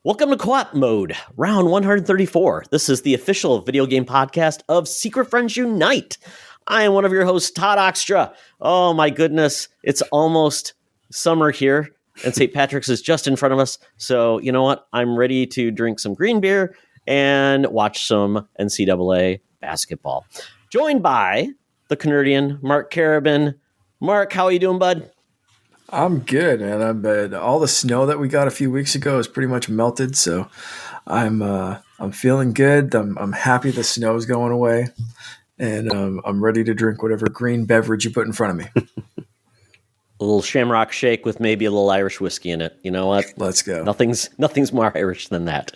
Welcome to Co-op Mode, round 134. This is the official video game podcast of Secret Friends Unite. I am one of your hosts, Todd Oxtra. Oh my goodness, it's almost summer here, and St. Patrick's is just in front of us. So you know what? I'm ready to drink some green beer and watch some NCAA basketball. Joined by the Canadian Mark Carabin. Mark, how are you doing, bud? I'm good, man. All the snow that we got a few weeks ago is pretty much melted, so I'm feeling good. I'm happy the snow's going away, and I'm ready to drink whatever green beverage you put in front of me. A little Shamrock Shake with maybe a little Irish whiskey in it. You know what? Let's go. Nothing's more Irish than that.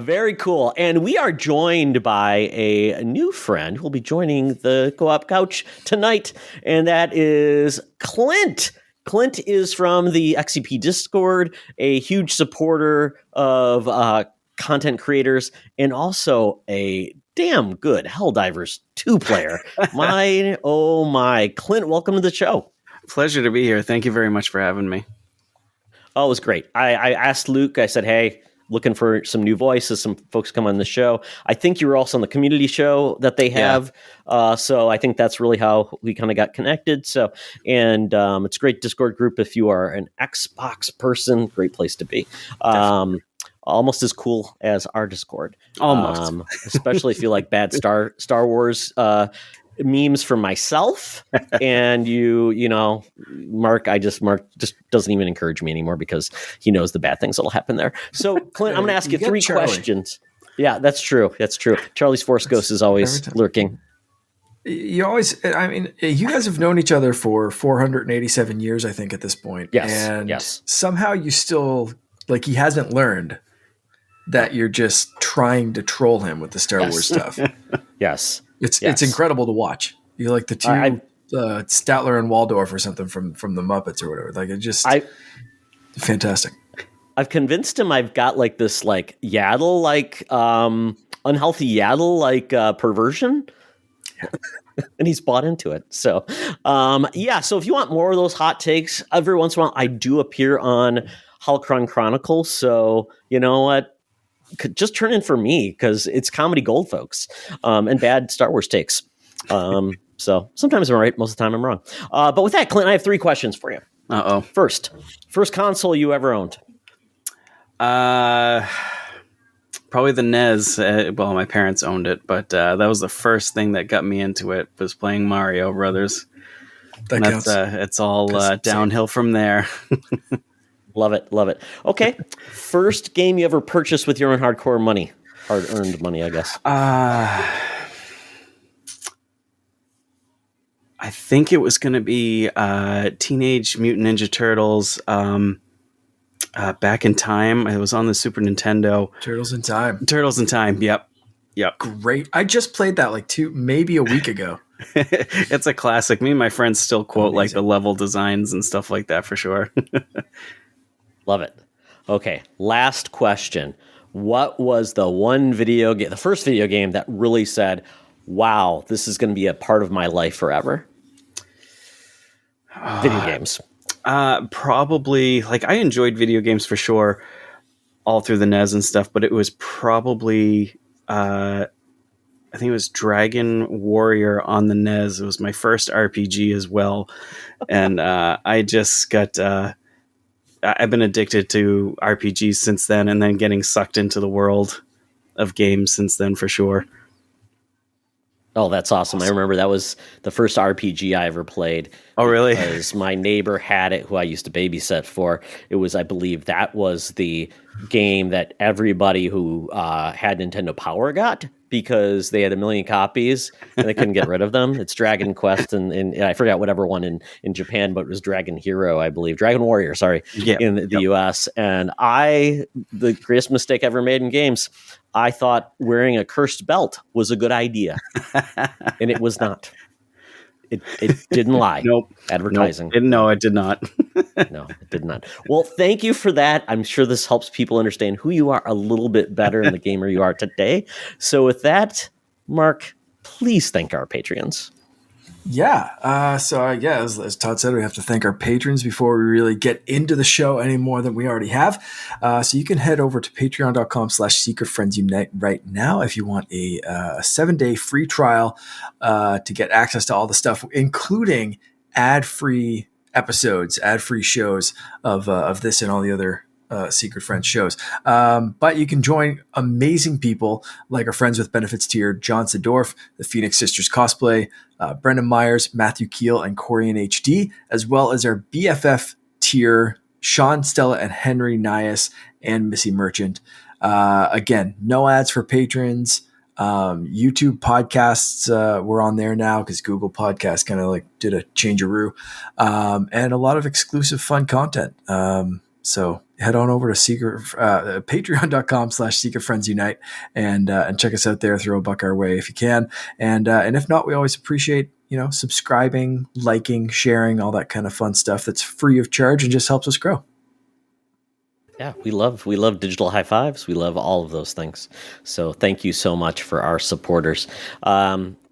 Very cool. And we are joined by a new friend who will be joining the Co-op Couch tonight, and that is Clint. Clint is from the XCP Discord, a huge supporter of content creators, and also a damn good HellDivers 2 player. Oh my. Clint, welcome to the show. Pleasure to be here. Thank you very much for having me. Oh, it was great. I asked Luke, I said, hey, looking for some new voices, some folks come on the show. I think you were also on the community show that they have. Yeah. So I think that's really how we kind of got connected. So, and it's a great Discord group. If you are an Xbox person, great place to be. Almost as cool as our Discord. Almost. Especially if you like bad Star Wars memes for myself, and you know, Mark just doesn't even encourage me anymore because he knows the bad things that'll happen there. So, Clint, I'm going to ask you 3 questions. Yeah, that's true. Charlie's Force Ghost is always lurking. You guys have known each other for 487 years, I think, at this point. Yes. And somehow you still, like, he hasn't learned that you're just trying to troll him with the Star Wars stuff. Yes. It's incredible to watch. You're like the two Statler and Waldorf or something from the Muppets or whatever. Like, it just fantastic. I've convinced him I've got like this like yaddle, like unhealthy yaddle, like perversion. And he's bought into it. So so if you want more of those hot takes, every once in a while I do appear on Holocron Chronicles. So you know what? Just turn in for me because it's comedy gold, folks, and bad Star Wars takes. So sometimes I'm right, most of the time I'm wrong. But with that, Clint, I have 3 questions for you. Uh-oh. First console you ever owned? Probably the NES. Well, my parents owned it, but that was the first thing that got me into it, was playing Mario Brothers. It's all downhill from there. Love it. Okay. First game you ever purchased with your own hard-earned money, I guess. I think it was going to be Teenage Mutant Ninja Turtles Back in Time. It was on the Super Nintendo. Turtles in Time. Yep. Great. I just played that like maybe a week ago. It's a classic. Me and my friends still quote like the level designs and stuff like that for sure. Love it. Okay, last question. What was the first video game that really said, wow, this is going to be a part of my life forever? Video games. Probably, like, I enjoyed video games for sure all through the NES and stuff, but it was probably, I think it was Dragon Warrior on the NES. It was my first RPG as well. And I just got... I've been addicted to RPGs since then, and then getting sucked into the world of games since then for sure. Oh, that's awesome. I remember that was the first RPG I ever played. Oh, really? Because my neighbor had it, who I used to babysit for. It was, I believe, that was the game that everybody who had Nintendo Power got, because they had 1 million copies and they couldn't get rid of them. It's Dragon Quest and I forgot whatever one in Japan, but it was Dragon Hero, I believe. Dragon Warrior, sorry, in the US. And the greatest mistake ever made in games, I thought wearing a cursed belt was a good idea. And it was not. It didn't lie. Nope. Advertising. Nope. No, it did not. No, it did not. Well, thank you for that. I'm sure this helps people understand who you are a little bit better and the gamer you are today. So with that, Mark, please thank our Patreons. As Todd said, we have to thank our patrons before we really get into the show any more than we already have. So you can head over to patreon.com/secretfriendsunite right now if you want a 7-day free trial to get access to all the stuff, including ad-free episodes, ad-free shows of this and all the other Secret Friends shows. But you can join amazing people like our Friends with Benefits tier, John Sedorf, the Phoenix Sisters Cosplay, Brendan Myers, Matthew Keel, and Corey in HD, as well as our BFF tier, Sean, Stella, and Henry Nias, and Missy Merchant. Again, no ads for patrons. YouTube podcasts, we're on there now because Google Podcasts kind of like did a change-a-roo, and a lot of exclusive fun content. So head on over to patreon.com/secretfriendsunite and check us out there. Throw a buck our way if you can. And if not, we always appreciate, subscribing, liking, sharing, all that kind of fun stuff that's free of charge and just helps us grow. Yeah, we love digital high fives. We love all of those things. So thank you so much for our supporters.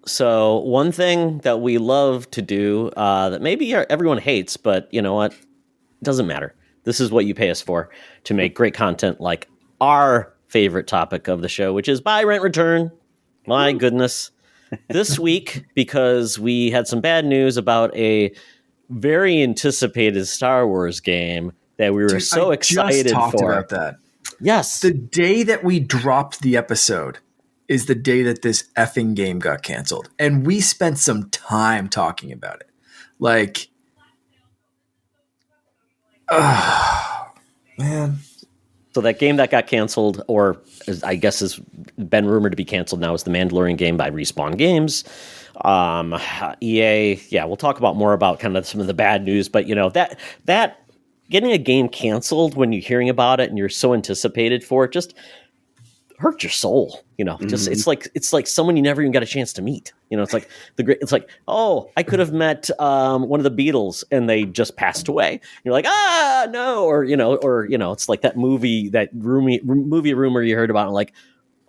So one thing that we love to do that maybe everyone hates, but you know what? It doesn't matter. This is what you pay us for, to make great content like our favorite topic of the show, which is buy, rent, return. My goodness. This week, because we had some bad news about a very anticipated Star Wars game that we were so excited for. About that. Yes. The day that we dropped the episode is the day that this effing game got canceled. And we spent some time talking about it. Like, man. So that game that got canceled, or I guess has been rumored to be canceled now, is the Mandalorian game by Respawn Games. EA, we'll talk about more about kind of some of the bad news, but that getting a game canceled when you're hearing about it and you're so anticipated for it just hurt your soul. Just it's like someone you never even got a chance to meet. It's like, oh, I could have met one of the Beatles and they just passed away. You're like, no, or it's like that movie rumor you heard about, and like,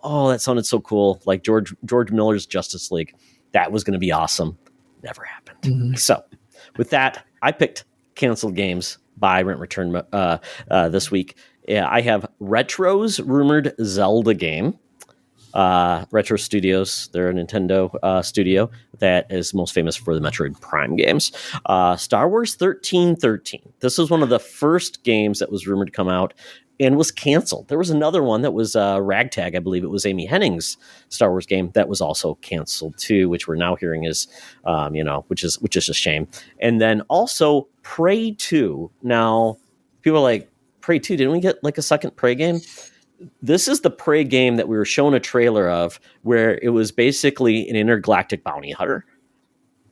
oh, that sounded so cool, like George Miller's Justice League. That was going to be awesome. Never happened. Mm-hmm. So with that, I picked canceled games buy, rent, return this week. I have Retro's rumored Zelda game. Retro Studios, they're a Nintendo studio that is most famous for the Metroid Prime games. Star Wars 1313. This was one of the first games that was rumored to come out and was canceled. There was another one that was Ragtag, I believe it was Amy Hennig's Star Wars game, that was also canceled too, which we're now hearing is, which is a shame. And then also Prey 2. Now, people are like, Prey 2, didn't we get like a second Prey game? This is the Prey game that we were shown a trailer of, where it was basically an intergalactic bounty hunter.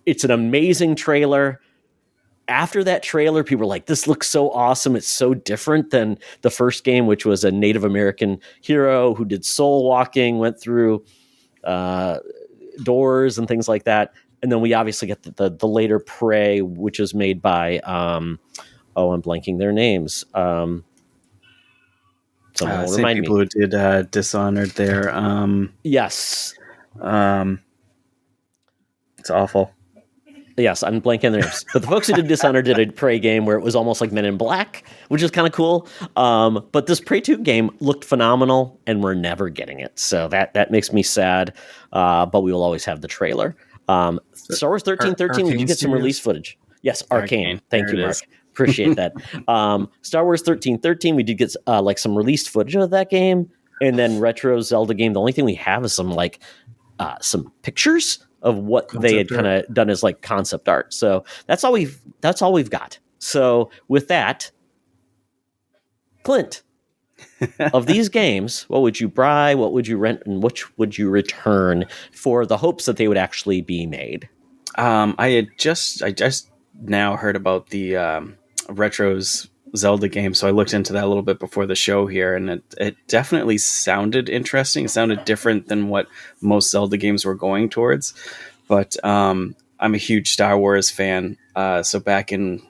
It's an amazing trailer. After that trailer, people were like, this looks so awesome. It's so different than the first game, which was a Native American hero who did soul walking, went through doors and things like that. And then we obviously get the later Prey, which is made by, I'm blanking their names. Same people who did Dishonored there. Yes. It's awful. Yes, I'm blanking their names. But the folks who did Dishonored did a Prey game where it was almost like Men in Black, which is kind of cool. But this Prey 2 game looked phenomenal, and we're never getting it. So that makes me sad. But we will always have the trailer. Star Wars 1313, we did get some release footage. Yes, Arcane. Thank you, Mark. Appreciate that. Star Wars 1313, we did get like some released footage of that game, and then Retro Zelda game. The only thing we have is some pictures of what they had kind of done as like concept art. So that's all we've got. So with that, Clint, of these games, what would you buy, what would you rent, and which would you return for the hopes that they would actually be made? I just now heard about the Retro's Zelda game, so I looked into that a little bit before the show here, and it definitely sounded interesting. It sounded different than what most Zelda games were going towards, but I'm a huge Star Wars fan. So back in,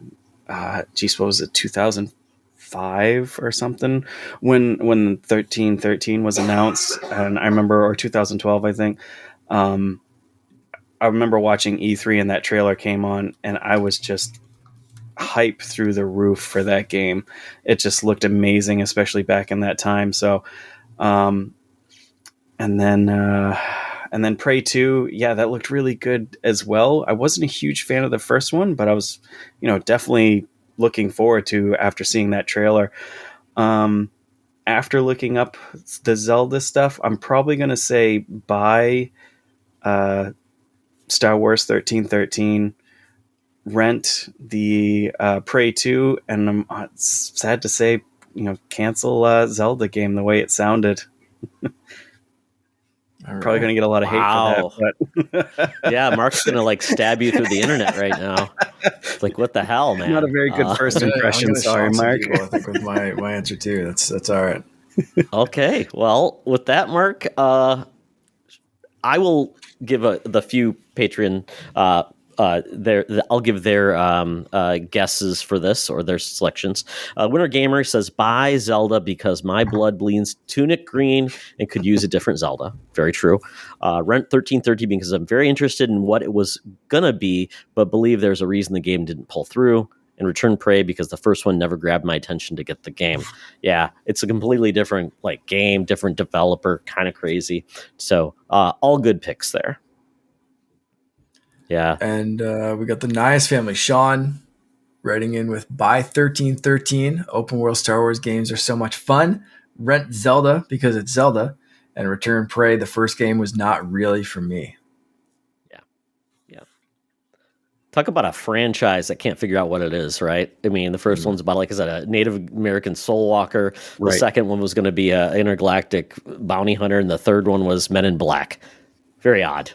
what was it, 2005 or something, when 1313 was announced, and I remember, or 2012, I think. I remember watching E3 and that trailer came on, and I was just hype through the roof for that game. It just looked amazing, especially back in that time. So, um, and then Prey 2, yeah, that looked really good as well. I wasn't a huge fan of the first one, but I was, definitely looking forward to after seeing that trailer. After looking up the Zelda stuff, I'm probably going to say buy Star Wars 1313, rent the Prey 2, and I'm sad to say, cancel Zelda game the way it sounded. Probably going to get a lot of hate for that. But yeah, Mark's going to like stab you through the internet right now. It's like, what the hell, man? Not a very good first impression. Sorry, Mark. People, I think with my answer too. That's all right. Okay, well, with that, Mark, I will give the few Patreon I'll give their guesses for this, or their selections. Winter Gamer says, buy Zelda because my blood bleeds tunic green and could use a different Zelda. Very true. Rent 1330 because I'm very interested in what it was gonna be, but believe there's a reason the game didn't pull through. And Return Prey because the first one never grabbed my attention to get the game. Yeah, it's a completely different game, different developer, kind of crazy. So all good picks there. Yeah. And we got the Nias family. Sean writing in with buy 1313. Open world Star Wars games are so much fun. Rent Zelda because it's Zelda. And Return Prey, the first game was not really for me. Yeah. Talk about a franchise that can't figure out what it is, right? I mean, the first one's about, like I said, a Native American soul walker. The second one was going to be an intergalactic bounty hunter. And the third one was Men in Black. Very odd.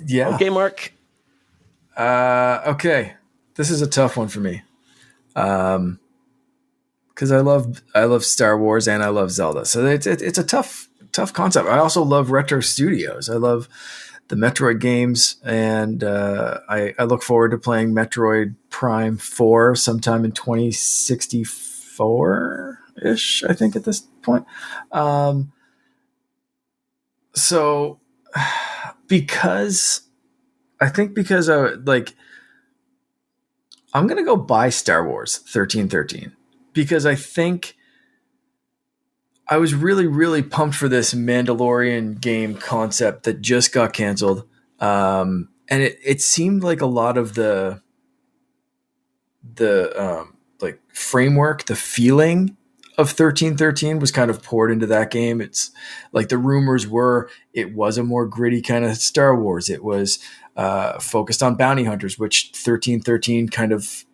Yeah. Okay, Mark. Okay. This is a tough one for me. Because I love Star Wars and I love Zelda. So it's a tough concept. I also love retro studios. I love the Metroid games, and I look forward to playing Metroid Prime 4 sometime in 2064-ish, I think, at this point. So because I'm going to go buy Star Wars 1313 because I think I was really, really pumped for this Mandalorian game concept that just got canceled. And it seemed like a lot of the framework, the feeling of 1313 was kind of poured into that game. It's like the rumors were it was a more gritty kind of Star Wars. It was focused on bounty hunters, which 1313 kind of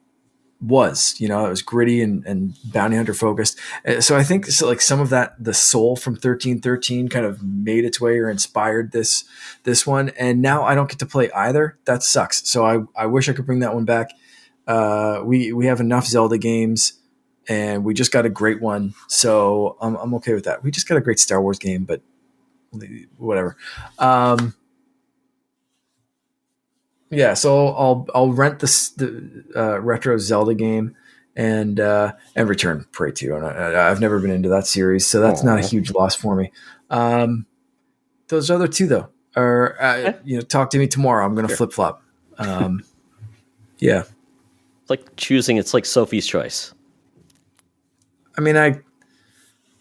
was. It was gritty and bounty hunter focused. So I think some of that, the soul from 1313 kind of made its way or inspired this one. And now I don't get to play either. That sucks. So I wish I could bring that one back. We have enough Zelda games. And we just got a great one, so I'm okay with that. We just got a great Star Wars game, but whatever. Yeah, so I'll rent the retro Zelda game and Return Prey 2. And I've never been into that series, so that's not a huge loss for me. Those other two though are talk to me tomorrow. I'm going to flip flop. Yeah, it's like choosing. It's like Sophie's Choice. I mean, I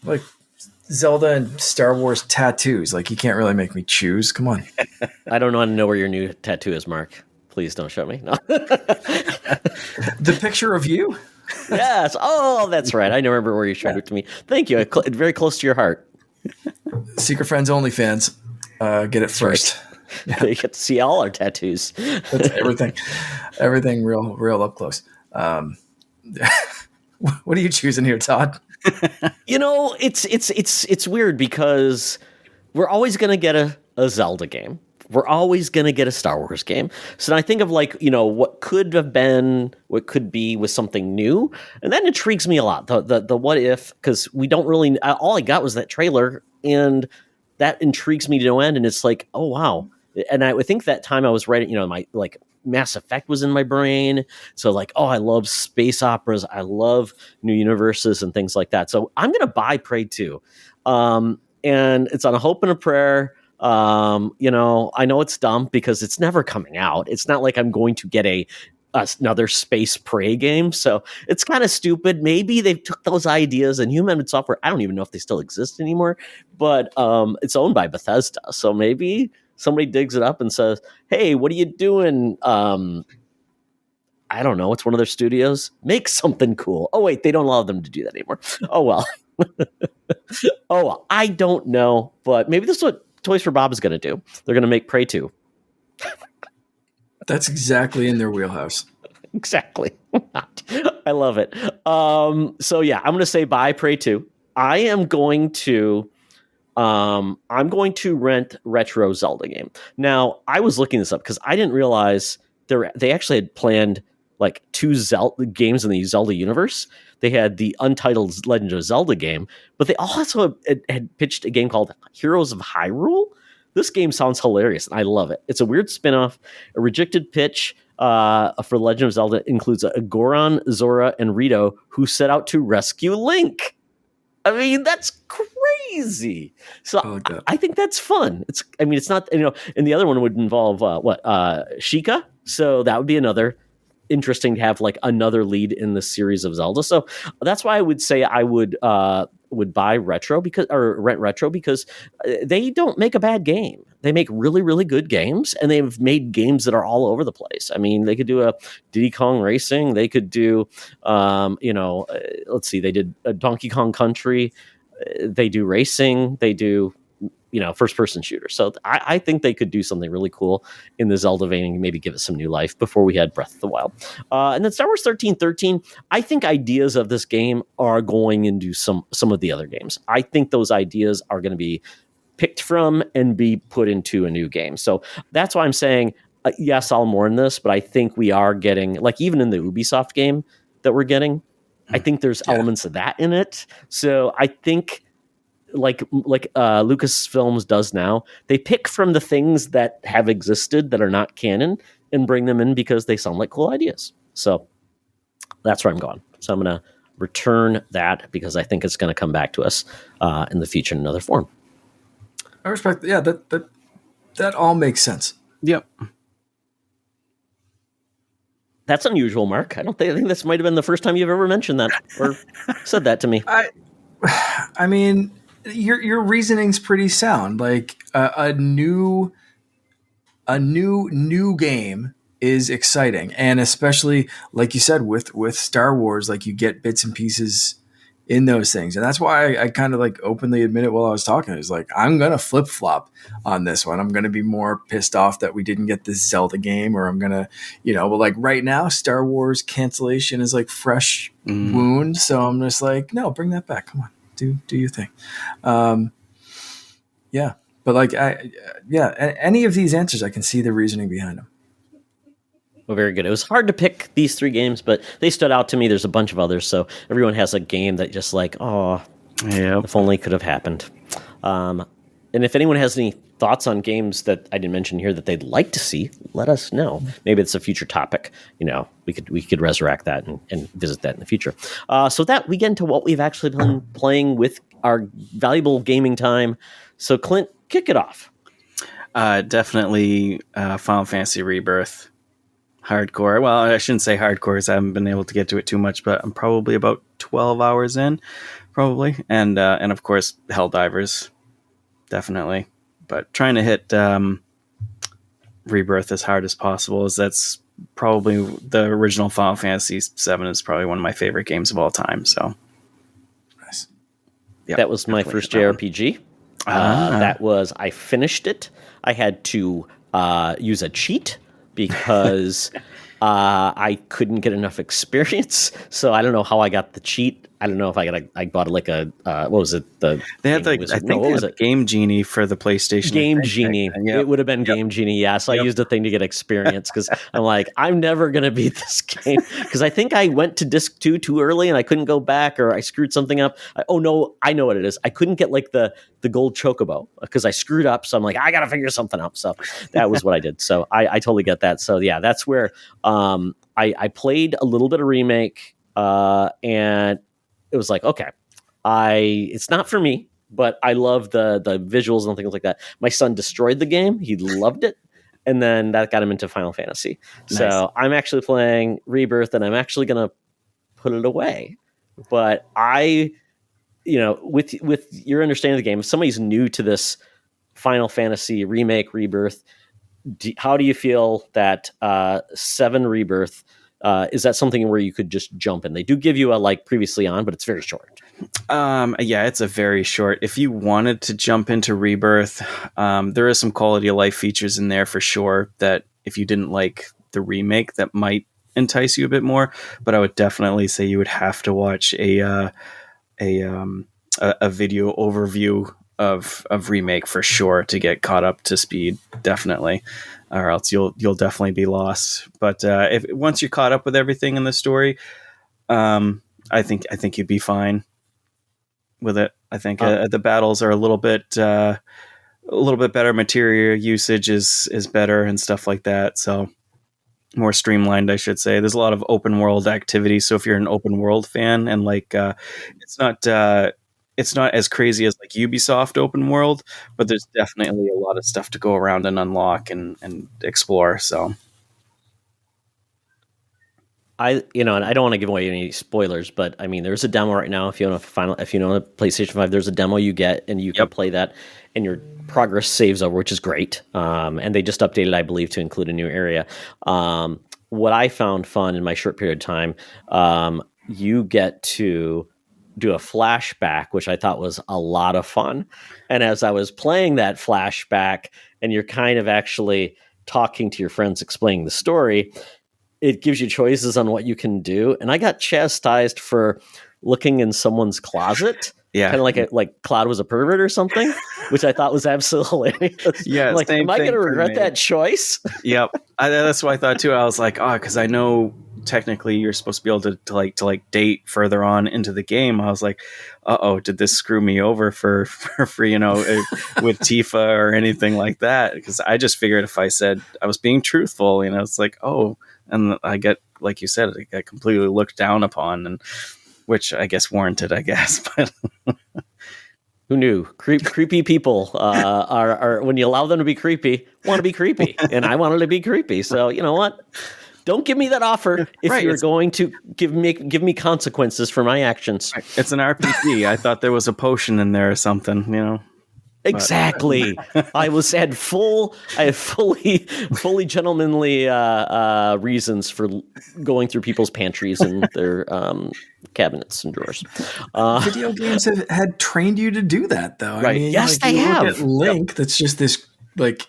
like Zelda and Star Wars tattoos. Like, you can't really make me choose. Come on. I don't want to know where your new tattoo is, Mark. Please don't show me. No. The picture of you? Yes. Oh, that's right. I remember where you showed it to me. Thank you. Very close to your heart. Secret Friends Only fans. Get it first. Right. Yeah. They get to see all our tattoos. That's everything. Everything real up close. What are you choosing here, Todd? It's weird because we're always going to get a Zelda game. We're always going to get a Star Wars game. So I think of what could have been, what could be with something new. And that intrigues me a lot. The what if, because we don't really, all I got was that trailer, and that intrigues me to no end. And it's like, oh, wow. And I think that time I was writing, my Mass Effect was in my brain. So I love space operas. I love new universes and things like that. So I'm going to buy Prey 2. And it's on a hope and a prayer You know, I know it's dumb because it's never coming out. It's not like I'm going to get another Space Prey game, so it's kind of stupid. Maybe they took those ideas and Human Software. I don't even know if they still exist anymore, but it's owned by Bethesda, so maybe somebody digs it up and says, "Hey, what are you doing?" I don't know. It's one of their studios. Make something cool. Oh wait, they don't allow them to do that anymore. Oh well. Oh well. I don't know, but maybe this is what Toys for Bob is going to do. They're going to make Prey 2. That's exactly in their wheelhouse. Exactly. I love it. So yeah, I'm going to say bye Prey 2. I'm going to rent retro Zelda game. Now, I was looking this up because I didn't realize they actually had planned like 2 Zelda games in the Zelda universe. They had the Untitled Legend of Zelda game, but they also had pitched a game called Heroes of Hyrule. This game sounds hilarious, and I love it. It's a weird spin-off. A rejected pitch for Legend of Zelda includes a Goron, Zora, and Rito who set out to rescue Link. I mean, that's crazy. So I think that's fun. It's not, and the other one would involve Sheikah. So that would be another interesting to have like another lead in the series of Zelda. So that's why I would say I would buy rent retro because they don't make a bad game. They make really, really good games, and they've made games that are all over the place. I mean, they could do a Diddy Kong Racing. They could do, let's see, they did a Donkey Kong Country. They do racing. They do, first-person shooter. So I think they could do something really cool in the Zelda vein and maybe give it some new life before we had Breath of the Wild. And then Star Wars 1313, I think ideas of this game are going into some of the other games. I think those ideas are going to be picked from and be put into a new game. So that's why I'm saying, yes, I'll mourn this, but I think we are getting, like even in the Ubisoft game that we're getting, I think there's elements of that in it. So I think like Lucasfilms does now, they pick from the things that have existed that are not canon and bring them in because they sound like cool ideas. So that's where I'm going. So I'm going to return that because I think it's going to come back to us in the future in another form. I respect. Yeah, that all makes sense. Yep. That's unusual, Mark. I think this might have been the first time you've ever mentioned that or said that to me. I mean, your reasoning's pretty sound. Like a new game is exciting, and especially like you said with Star Wars, like you get bits and pieces in those things, and that's why I kind of like openly admit it while I was talking. It's like I'm gonna flip flop on this one. I'm gonna be more pissed off that we didn't get this Zelda game, or I'm gonna, but like right now, Star Wars cancellation is like fresh wound. So I'm just like, no, bring that back. Come on. Do your thing. Yeah. But like, any of these answers, I can see the reasoning behind them. Well, very good. It was hard to pick these 3 games, but they stood out to me. There's a bunch of others. So everyone has a game that just like, if only could have happened. And if anyone has any thoughts on games that I didn't mention here that they'd like to see, let us know. Maybe it's a future topic. We could resurrect that and visit that in the future. So that we get into what we've actually been playing with our valuable gaming time. So Clint, kick it off. Definitely Final Fantasy Rebirth. Hardcore. Well, I shouldn't say hardcore because I haven't been able to get to it too much, but I'm probably about 12 hours in, probably. And of course, HellDivers. Definitely. But trying to hit Rebirth as hard as possible, as that's probably the original Final Fantasy VII is probably one of my favorite games of all time. So nice. Yep, that was my first JRPG. I finished it. I had to use a cheat because I couldn't get enough experience. So I don't know how I got the cheat. I don't know if I bought like a what was it? They had like Game Genie for the PlayStation. Game Genie. Yep. It would have been Game Genie. Yeah. So I used a thing to get experience because I'm like, I'm never gonna beat this game because I think I went to disc 2 too early and I couldn't go back, or I screwed something up. I know what it is. I couldn't get like the gold chocobo because I screwed up. So I'm like, I gotta figure something out. So that was what I did. So I totally get that. So yeah, that's where I played a little bit of Remake and it was like, okay, it's not for me. but I love the visuals and things like that. My son destroyed the game; he loved it, and then that got him into Final Fantasy. Nice. So I'm actually playing Rebirth, and I'm actually gonna put it away. But with your understanding of the game, if somebody's new to this Final Fantasy remake Rebirth, how do you feel that 7 Rebirth, is that something where you could just jump in? They do give you a like previously on, but it's very short. Yeah, it's a very short. If you wanted to jump into Rebirth, there is some quality of life features in there for sure that if you didn't like the remake, that might entice you a bit more. But I would definitely say you would have to watch a video overview of remake for sure to get caught up to speed, definitely, or else you'll definitely be lost. But if once you're caught up with everything in the story, I think you'd be fine with it. I think the battles are a little bit better. Material usage is better and stuff like that. So more streamlined, I should say. There's a lot of open world activity. So if you're an open world fan and like, it's not as crazy as like Ubisoft open world, but there's definitely a lot of stuff to go around and unlock and explore. So And I don't want to give away any spoilers, but I mean, there's a demo right now. If you own a PlayStation 5, there's a demo you get, and you can play that, and your progress saves over, which is great. And they just updated, I believe, to include a new area. What I found fun in my short period of time, you get to do a flashback, which I thought was a lot of fun. And as I was playing that flashback, and you're kind of actually talking to your friends, explaining the story, it gives you choices on what you can do. And I got chastised for looking in someone's closet. Yeah. Kind of like Cloud was a pervert or something, which I thought was absolutely hilarious. Yeah. Like, am I going to regret that choice? Yep. That's what I thought too. I was like, because I know technically you're supposed to be able to date further on into the game. I was like, did this screw me over for with Tifa or anything like that? Because I just figured if I said I was being truthful, it's like, and I get, like you said, I got completely looked down upon, and which I guess warranted, I guess. But who knew? Creepy people are when you allow them to be creepy, want to be creepy, and I wanted to be creepy. So you know what? Don't give me that offer if you're going to give me consequences for my actions. It's an RPG. I thought there was a potion in there or something, Exactly. I had fully gentlemanly reasons for going through people's pantries and their cabinets and drawers. Video games had trained you to do that, though. Right? I mean, yes, they have. Look at Link, that's just this like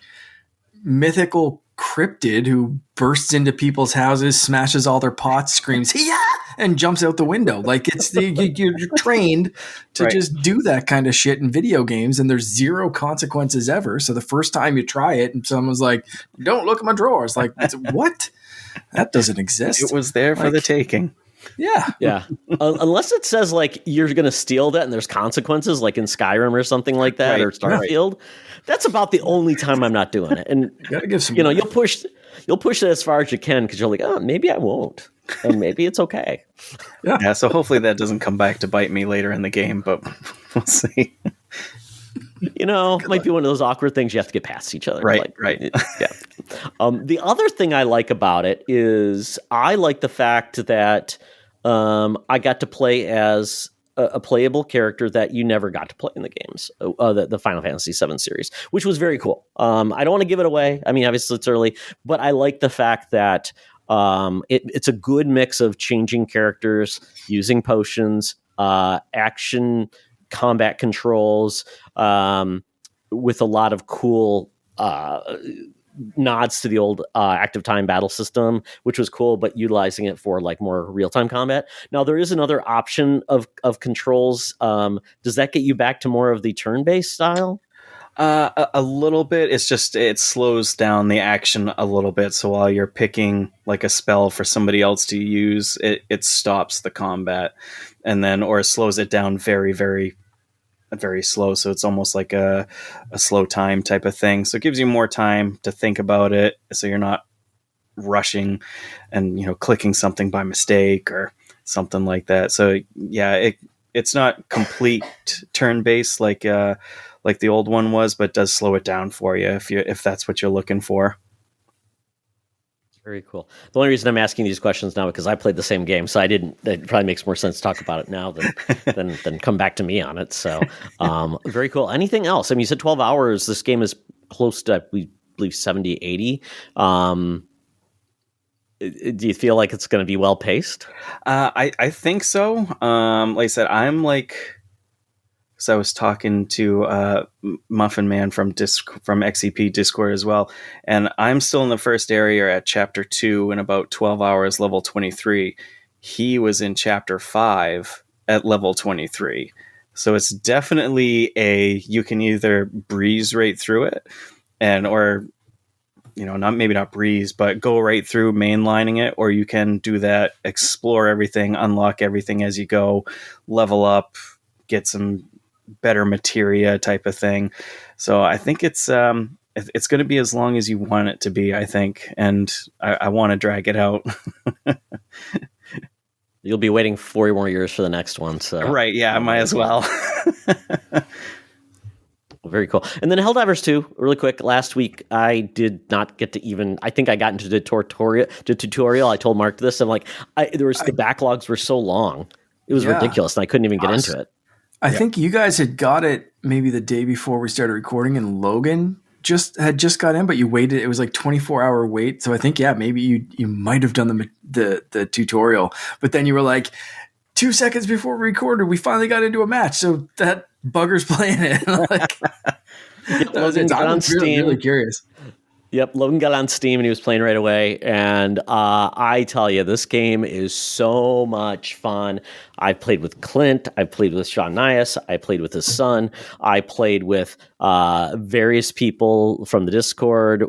mythical cryptid who bursts into people's houses, smashes all their pots, screams "yeah!" and jumps out the window. Like you're trained to just do that kind of shit in video games, and there's zero consequences ever. So the first time you try it, and someone's like, "Don't look at my drawers," like what? That doesn't exist. It was there for the taking. Yeah. Unless it says like you're going to steal that and there's consequences, like in Skyrim or something like that, or Starfield. That's about the only time I'm not doing it. And you gotta give some. You'll push it as far as you can because you're like, maybe I won't, and maybe it's okay. Yeah. So hopefully that doesn't come back to bite me later in the game, but we'll see. It might be one of those awkward things you have to get past each other. Right. Yeah. The other thing I like about it is I like the fact that I got to play as a playable character that you never got to play in the games, the Final Fantasy VII series, which was very cool. I don't want to give it away. I mean, obviously it's early, but I like the fact that it's a good mix of changing characters, using potions, action, combat controls, with a lot of cool nods to the old active time battle system, which was cool, but utilizing it for like more real-time combat. Now there is another option of controls. Does that get you back to more of the turn-based style? A little bit. It's just it slows down the action a little bit. So while you're picking like a spell for somebody else to use, it stops the combat, and then or slows it down very, very, very slow. So it's almost like a slow time type of thing. So it gives you more time to think about it. So you're not rushing and clicking something by mistake or something like that. So yeah, it's not complete turn based like the old one was, but does slow it down for you if that's what you're looking for. Very cool. The only reason I'm asking these questions now because I played the same game, so I didn't. It probably makes more sense to talk about it now than come back to me on it. So, very cool. Anything else? I mean, you said 12 hours. This game is close to, we believe, 70, 80. Do you feel like it's going to be well paced? I think so. Like I said, so I was talking to Muffin Man from XEP Discord as well, and I'm still in the first area at chapter 2 in about 12 hours, level 23. He was in chapter 5 at level 23. So it's definitely you can either breeze right through it or not breeze, but go right through mainlining it, or you can do that, explore everything, unlock everything as you go, level up, get some better materia type of thing. So I think it's going to be as long as you want it to be, I think, and I want to drag it out. You'll be waiting 4 more years for the next one, so right? Yeah, I might as well. Very cool. And then HellDivers 2, really quick. Last week, I did not get to even. I think I got into the tutorial. I told Mark this. I'm like, the backlogs were so long. It was ridiculous, and I couldn't even get into it. I think you guys had got it maybe the day before we started recording, and Logan had just got in, but you waited. It was like 24-hour wait. So I think, maybe you might have done the tutorial, but then you were like, 2 seconds before we recorded, we finally got into a match. So that bugger's playing it. Logan got on Steam. Really curious. Yep, Logan got on Steam and he was playing right away. And I tell you, this game is so much fun. I played with Clint. I played with Sean Nias. I played with his son. I played with various people from the Discord.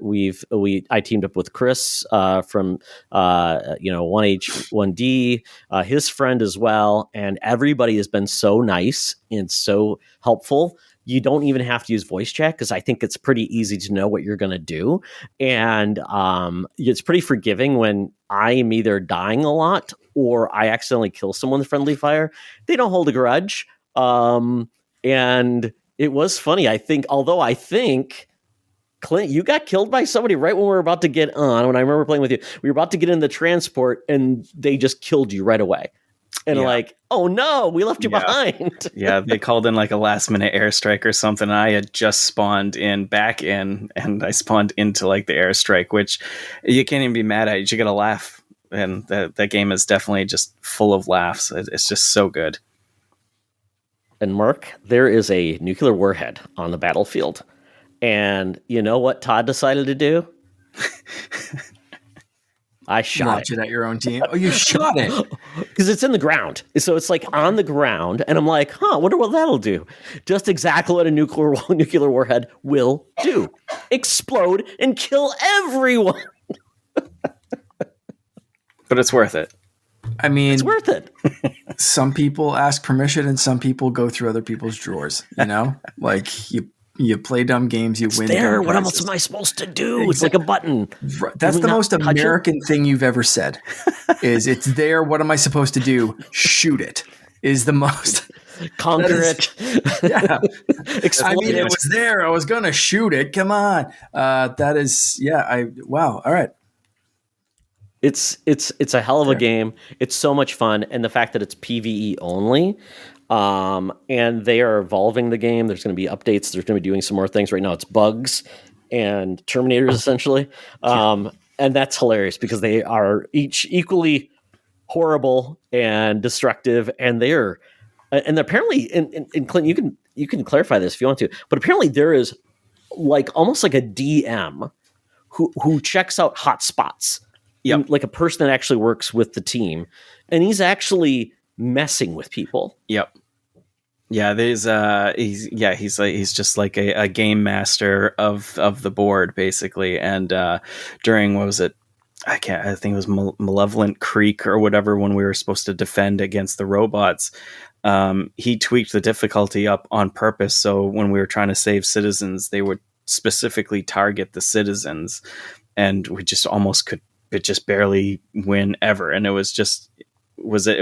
I teamed up with Chris from 1H1D, his friend as well. And everybody has been so nice and so helpful. You don't even have to use voice chat because I think it's pretty easy to know what you're going to do. And it's pretty forgiving when I am either dying a lot or I accidentally kill someone with friendly fire. They don't hold a grudge. And it was funny. I think, Clint, you got killed by somebody right when we were about to get on. When I remember playing with you, we were about to get in the transport and they just killed you right away. And like, oh no, we left you behind. Yeah, they called in like a last minute airstrike or something. I had just spawned back in, and I spawned into like the airstrike, which you can't even be mad at. You got to laugh. And that game is definitely just full of laughs. It's just so good. And Mark, there is a nuclear warhead on the battlefield. And you know what Todd decided to do? I shot it at your own team. Oh, you shot it because it's in the ground. So it's like on the ground, and I'm like, wonder what that'll do. Just exactly what a nuclear warhead will do: explode and kill everyone. But it's worth it. I mean, it's worth it. Some people ask permission, and some people go through other people's drawers. Like you play dumb games, you win. There, what else am I supposed to do? Exactly. It's like a button. That's the most American thing you've ever said. Is it's there? What am I supposed to do? Shoot it. Is the most conquer it. Yeah, I mean, it was there. I was gonna shoot it. Come on. That is wow. All right. It's a hell of a game. It's so much fun, and the fact that it's PvE only. And they are evolving the game. There's going to be updates. There's going to be doing some more things. Right now it's bugs and Terminators essentially. And that's hilarious because they are each equally horrible and destructive. And they're apparently, and Clint, you can clarify this if you want to, but apparently there is almost like a DM who checks out hot spots. Yep. Like a person that actually works with the team, and he's actually messing with people. Yep. Yeah, there's he's just like a game master of the board basically, and during what was it? I think it was Malevolent Creek or whatever, when we were supposed to defend against the robots. He tweaked the difficulty up on purpose, so when we were trying to save citizens, they would specifically target the citizens, and we just almost could just barely win ever. And it was just was it?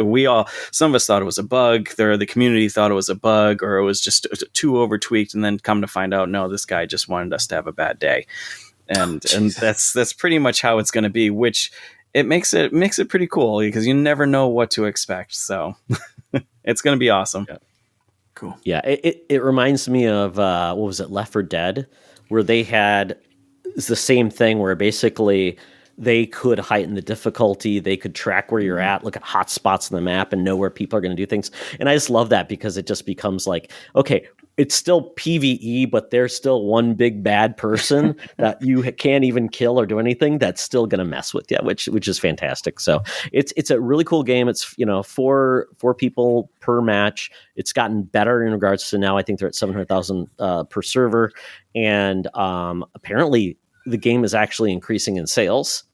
Some of us thought it was a bug. The community thought it was a bug, or it was just too over tweaked. And then come to find out, no, this guy just wanted us to have a bad day, and that's pretty much how it's going to be. Which it makes it pretty cool because you never know what to expect. So it's going to be awesome. Yeah. Cool. Yeah, it reminds me of what was it, Left 4 Dead, where they had the same thing where basically they could heighten the difficulty, they could track where you're at, look at hot spots on the map, and know where people are going to do things. And I just love that because it just becomes like, okay, it's still PvE, but there's still one big bad person that you can't even kill or do anything that's still going to mess with you, which is fantastic. So it's a really cool game. It's, four people per match. It's gotten better in regards to now. I think they're at 700,000 per server, and apparently the game is actually increasing in sales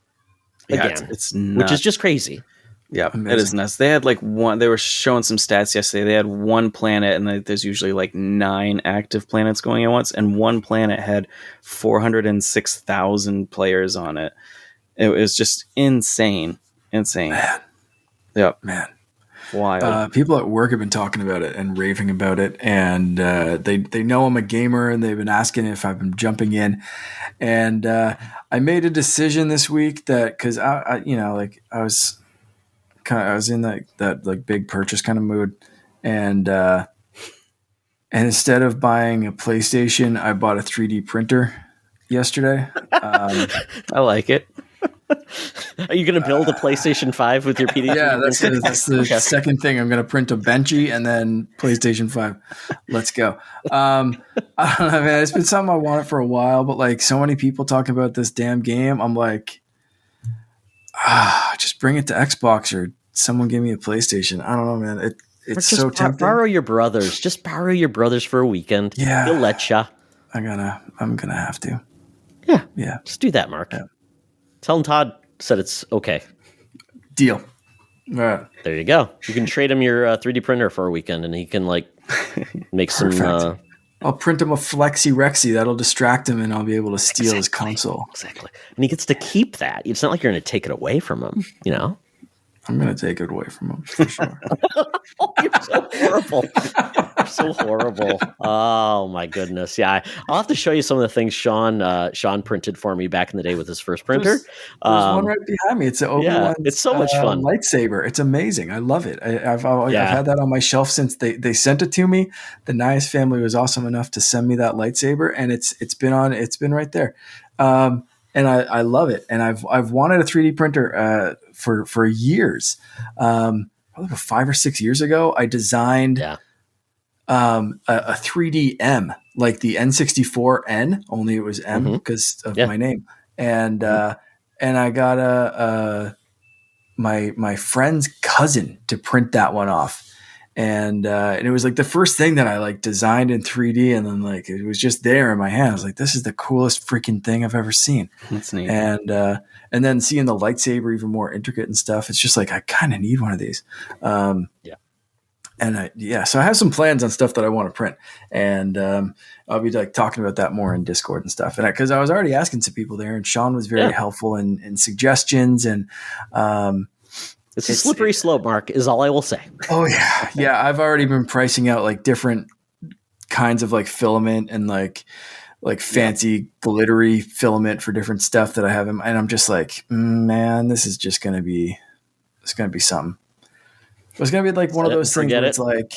again, it's which is just crazy. Yeah, Amazing. It is nuts. They had like one. They were showing some stats yesterday. They had one planet, and there's usually like 9 active planets going at once, and one planet had 406,000 players on it. It was just insane. Man. Yep. Man. Wild. People at work have been talking about it and raving about it, and they know I'm a gamer, and they've been asking if I've been jumping in. And I made a decision this week that because I was in that like big purchase kind of mood, and instead of buying a PlayStation, I bought a 3D printer yesterday. I like it. Are you going to build a PlayStation 5 with your PD? Yeah, that's the second thing. I'm going to print a Benchy and then PlayStation 5. Let's go. I don't know, man. It's been something I wanted for a while, but like so many people talking about this damn game, I'm like, just bring it to Xbox or someone give me a PlayStation. I don't know, man. It's so tempting. Borrow your brothers. Just borrow your brothers for a weekend. Yeah. He'll let ya. I'm gonna have to. Yeah. Yeah. Just do that, Mark. Yeah. Tell him Todd said it's okay. Deal. All right. There you go. You can trade him your 3D printer for a weekend, and he can like make some. I'll print him a Flexi Rexy. That'll distract him, and I'll be able to steal his console. Exactly. And he gets to keep that. It's not like you're going to take it away from him, I'm going to take it away from him for sure. Oh, you're so horrible. You're so horrible. Oh my goodness. Yeah. I'll have to show you some of the things Sean printed for me back in the day with his first printer. There's one right behind me. It's an Obi-Wan. It's so much fun. Lightsaber. It's amazing. I love it. I've had that on my shelf since they sent it to me. The Nias family was awesome enough to send me that lightsaber, and it's been right there. And I love it. And I've wanted a 3D printer for years. Probably about 5 or 6 years ago, I designed a 3D M, like the N64N, only it was M because of my name. And I got my friend's cousin to print that one off. And it was like the first thing that I like designed in 3D, and then like it was just there in my hand. I was like, this is the coolest freaking thing I've ever seen. That's neat. And then seeing the lightsaber even more intricate and stuff, it's just like I kind of need one of these. So I have some plans on stuff that I want to print, and I'll be like talking about that more in Discord and stuff. And because I was already asking some people there, and Sean was very helpful in suggestions and. It's a slippery slope, Mark, is all I will say. Oh, yeah. Yeah, I've already been pricing out like different kinds of like filament and like fancy glittery filament for different stuff that I have. And I'm just like, man, this is just going to be something. It's going to be like one of those things where it's like,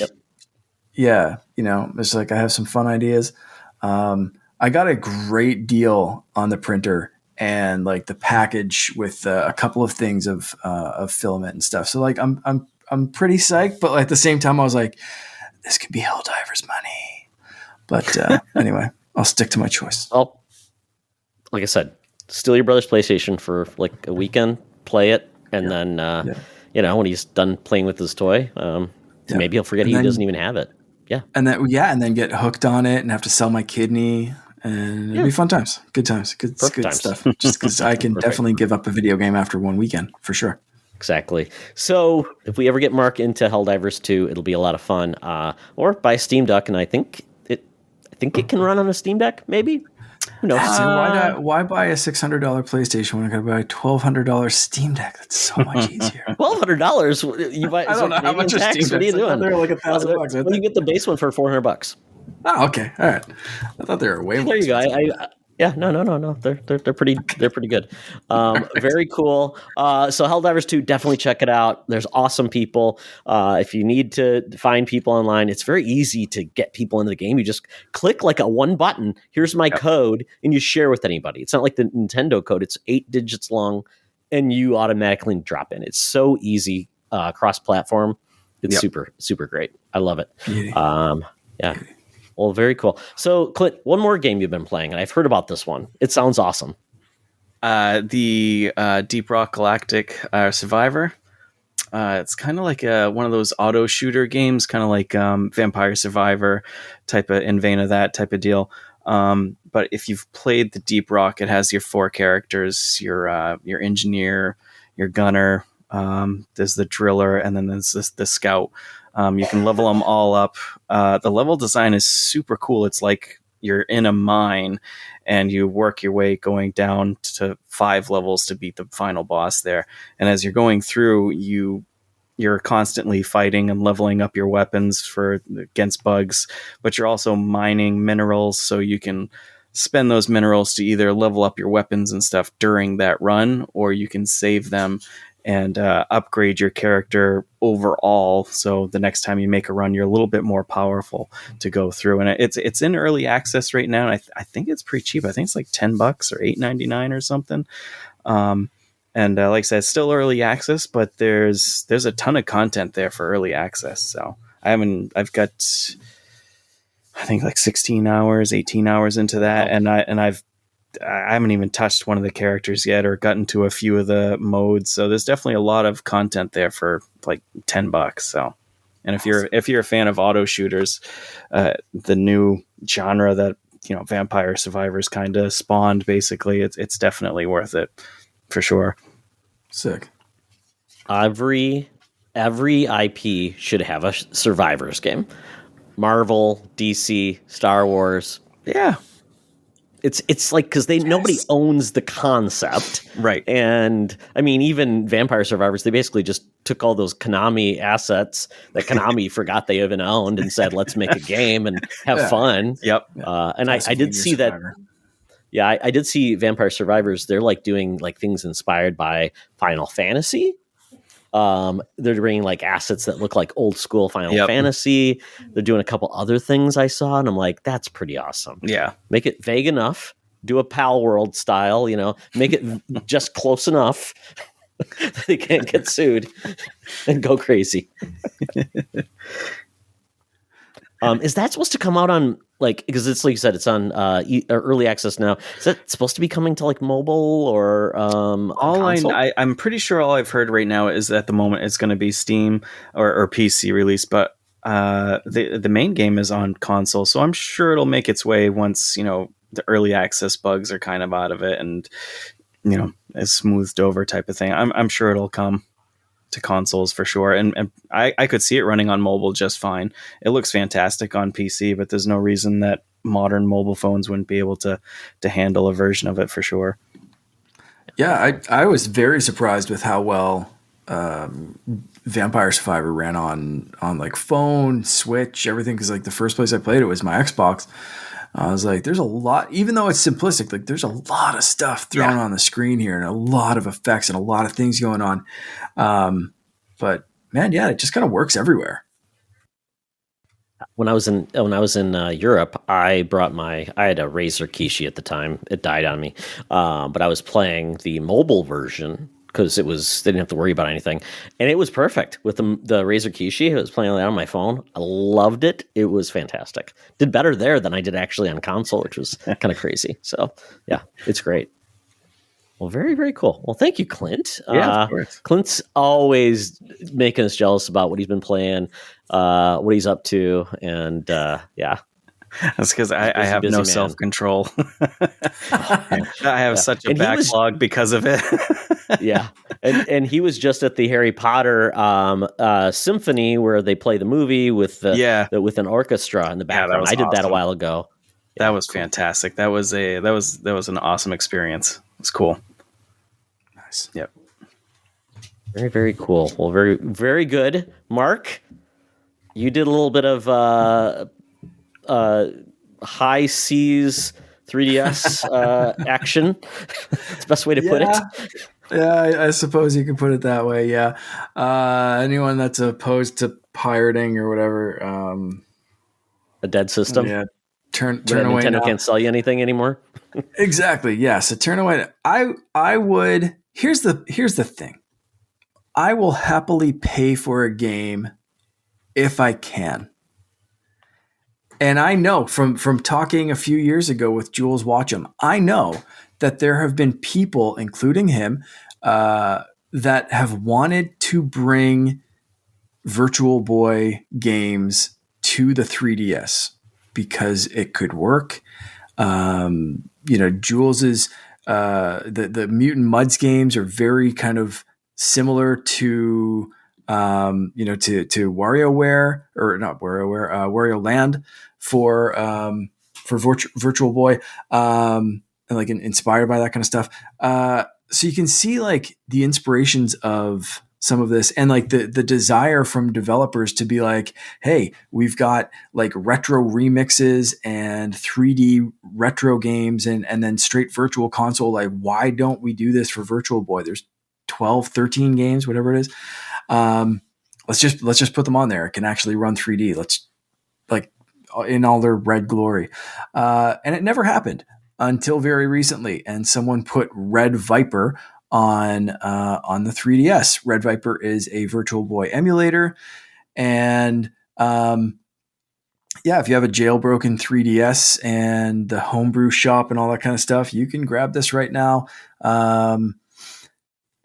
it's like I have some fun ideas. I got a great deal on the printer and like the package with a couple of things of filament and stuff. So like I'm pretty psyched, but at the same time I was like, this could be HellDivers money. But anyway, I'll stick to my choice. Well, like I said, steal your brother's PlayStation for like a weekend, play it, and then when he's done playing with his toy, maybe he'll forget he doesn't even have it. Yeah, and then get hooked on it and have to sell my kidney. And it'll be fun times, good times, good stuff. Just because I can definitely give up a video game after one weekend for sure. Exactly. So if we ever get Mark into HellDivers 2, it'll be a lot of fun. Or buy a Steam Deck, and I think it can run on a Steam Deck, maybe. Who knows? That's it. Why buy a $600 PlayStation when I gotta buy a $1,200 Steam Deck? That's so much easier. $1,200. You buy? I don't know how much a Steam What are you Deck. doing? They're like $1,000. Well, you get the base one for $400. Oh, okay, all right. I thought they were way more. There you go. Yeah, no. They're pretty good. Very cool. So HellDivers 2, definitely check it out. There's awesome people. If you need to find people online, it's very easy to get people into the game. You just click like a one button. Here's my code, and you share with anybody. It's not like the Nintendo code. It's 8 digits long, and you automatically drop in. It's so easy, cross-platform. It's super great. I love it. Yeah. Well, very cool. So, Clint, one more game you've been playing, and I've heard about this one. It sounds awesome. The Deep Rock Galactic Survivor. It's kind of like one of those auto shooter games, kind of like Vampire Survivor type of, in vein of that type of deal. But if you've played the Deep Rock, it has your 4 characters: your engineer, your gunner, there's the driller, and then there's the scout. You can level them all up. The level design is super cool. It's like you're in a mine and you work your way going down to 5 levels to beat the final boss there. And as you're going through, you're constantly fighting and leveling up your weapons against bugs, but you're also mining minerals so you can spend those minerals to either level up your weapons and stuff during that run, or you can save them and upgrade your character overall. So the next time you make a run, you're a little bit more powerful to go through. And it's in early access right now. And I think it's pretty cheap. I think it's like $10 or $8.99 or something. And like I said, it's still early access, but there's a ton of content there for early access. So I've got, I think like 16 hours, 18 hours into that. Oh. I haven't even touched one of the characters yet or gotten to a few of the modes. So there's definitely a lot of content there for like $10. So, and if you're a fan of auto shooters, the new genre that, Vampire Survivors kind of spawned, basically, it's definitely worth it for sure. Sick. Every IP should have a Survivors game. Marvel, DC, Star Wars. Yeah. It's like, because nobody owns the concept, right? And I mean, even Vampire Survivors, they basically just took all those Konami assets that Konami forgot they even owned and said, "Let's make a game and have fun." Yep. And I did see that. Yeah, I did see Vampire Survivors. They're like doing like things inspired by Final Fantasy. They're bringing like assets that look like old school Final Fantasy. They're doing a couple other things I saw, and I'm like, that's pretty awesome. Yeah. Make it vague enough. Do a Pal World style, make it just close enough that they can't get sued and go crazy. Is that supposed to come out on, like, because it's like you said, it's on early access now. Is that supposed to be coming to like mobile or I'm pretty sure all I've heard right now is that at the moment it's going to be Steam or PC release, but the main game is on console, so I'm sure it'll make its way once the early access bugs are kind of out of it and is smoothed over type of thing. I'm sure it'll come to consoles for sure, and I could see it running on mobile just fine. It looks fantastic on PC, but there's no reason that modern mobile phones wouldn't be able to handle a version of it for sure. Yeah, I was very surprised with how well Vampire Survivor ran on like phone, Switch, everything, because like the first place I played it was my Xbox. I was like, there's a lot, even though it's simplistic, like there's a lot of stuff thrown on the screen here and a lot of effects and a lot of things going on. But man, yeah, it just kind of works everywhere. When I was in Europe, I had a Razer Kishi at the time. It died on me. But I was playing the mobile version because they didn't have to worry about anything. And it was perfect with the Razer Kishi. I was playing that on my phone. I loved it. It was fantastic. Did better there than I did actually on console, which was kind of crazy. So yeah, it's great. Well, very, very cool. Well, thank you, Clint. Yeah, of course. Clint's always making us jealous about what he's been playing, what he's up to, and yeah. That's because I have no self-control. I have such a backlog because of it. Yeah. And he was just at the Harry Potter symphony where they play the movie with with an orchestra in the background. I did that a while ago. That was fantastic. That was an awesome experience. It's cool. Nice. Yep. Very, very cool. Well, very, very good. Mark, you did a little bit of high seas 3DS action. That's the best way to put it. Yeah, I suppose you could put it that way. Yeah. Anyone that's opposed to pirating or whatever, A dead system. yeah, turn Where away. Nintendo Now. can't sell you anything anymore. Exactly. Yeah. So turn away. I would. Here's the thing. I will happily pay for a game if I can. And I know from talking a few years ago with Jules Watcham, I know that there have been people, including him, that have wanted to bring Virtual Boy games to the 3DS because it could work. Jules's the Mutant Mudds games are very kind of similar to WarioWare, or not WarioWare, Wario Land for Virtual Boy, and like inspired by that kind of stuff. So you can see like the inspirations of some of this, and like the desire from developers to be like, hey, we've got like retro remixes and 3D retro games and then straight virtual console. Like, why don't we do this for Virtual Boy? There's 12, 13 games, whatever it is. Let's just put them on there. It can actually run 3D. Let's like in all their red glory. And it never happened until very recently. And someone put Red Viper on the 3DS. Red Viper is a Virtual Boy emulator. And if you have a jailbroken 3DS and the homebrew shop and all that kind of stuff, you can grab this right now.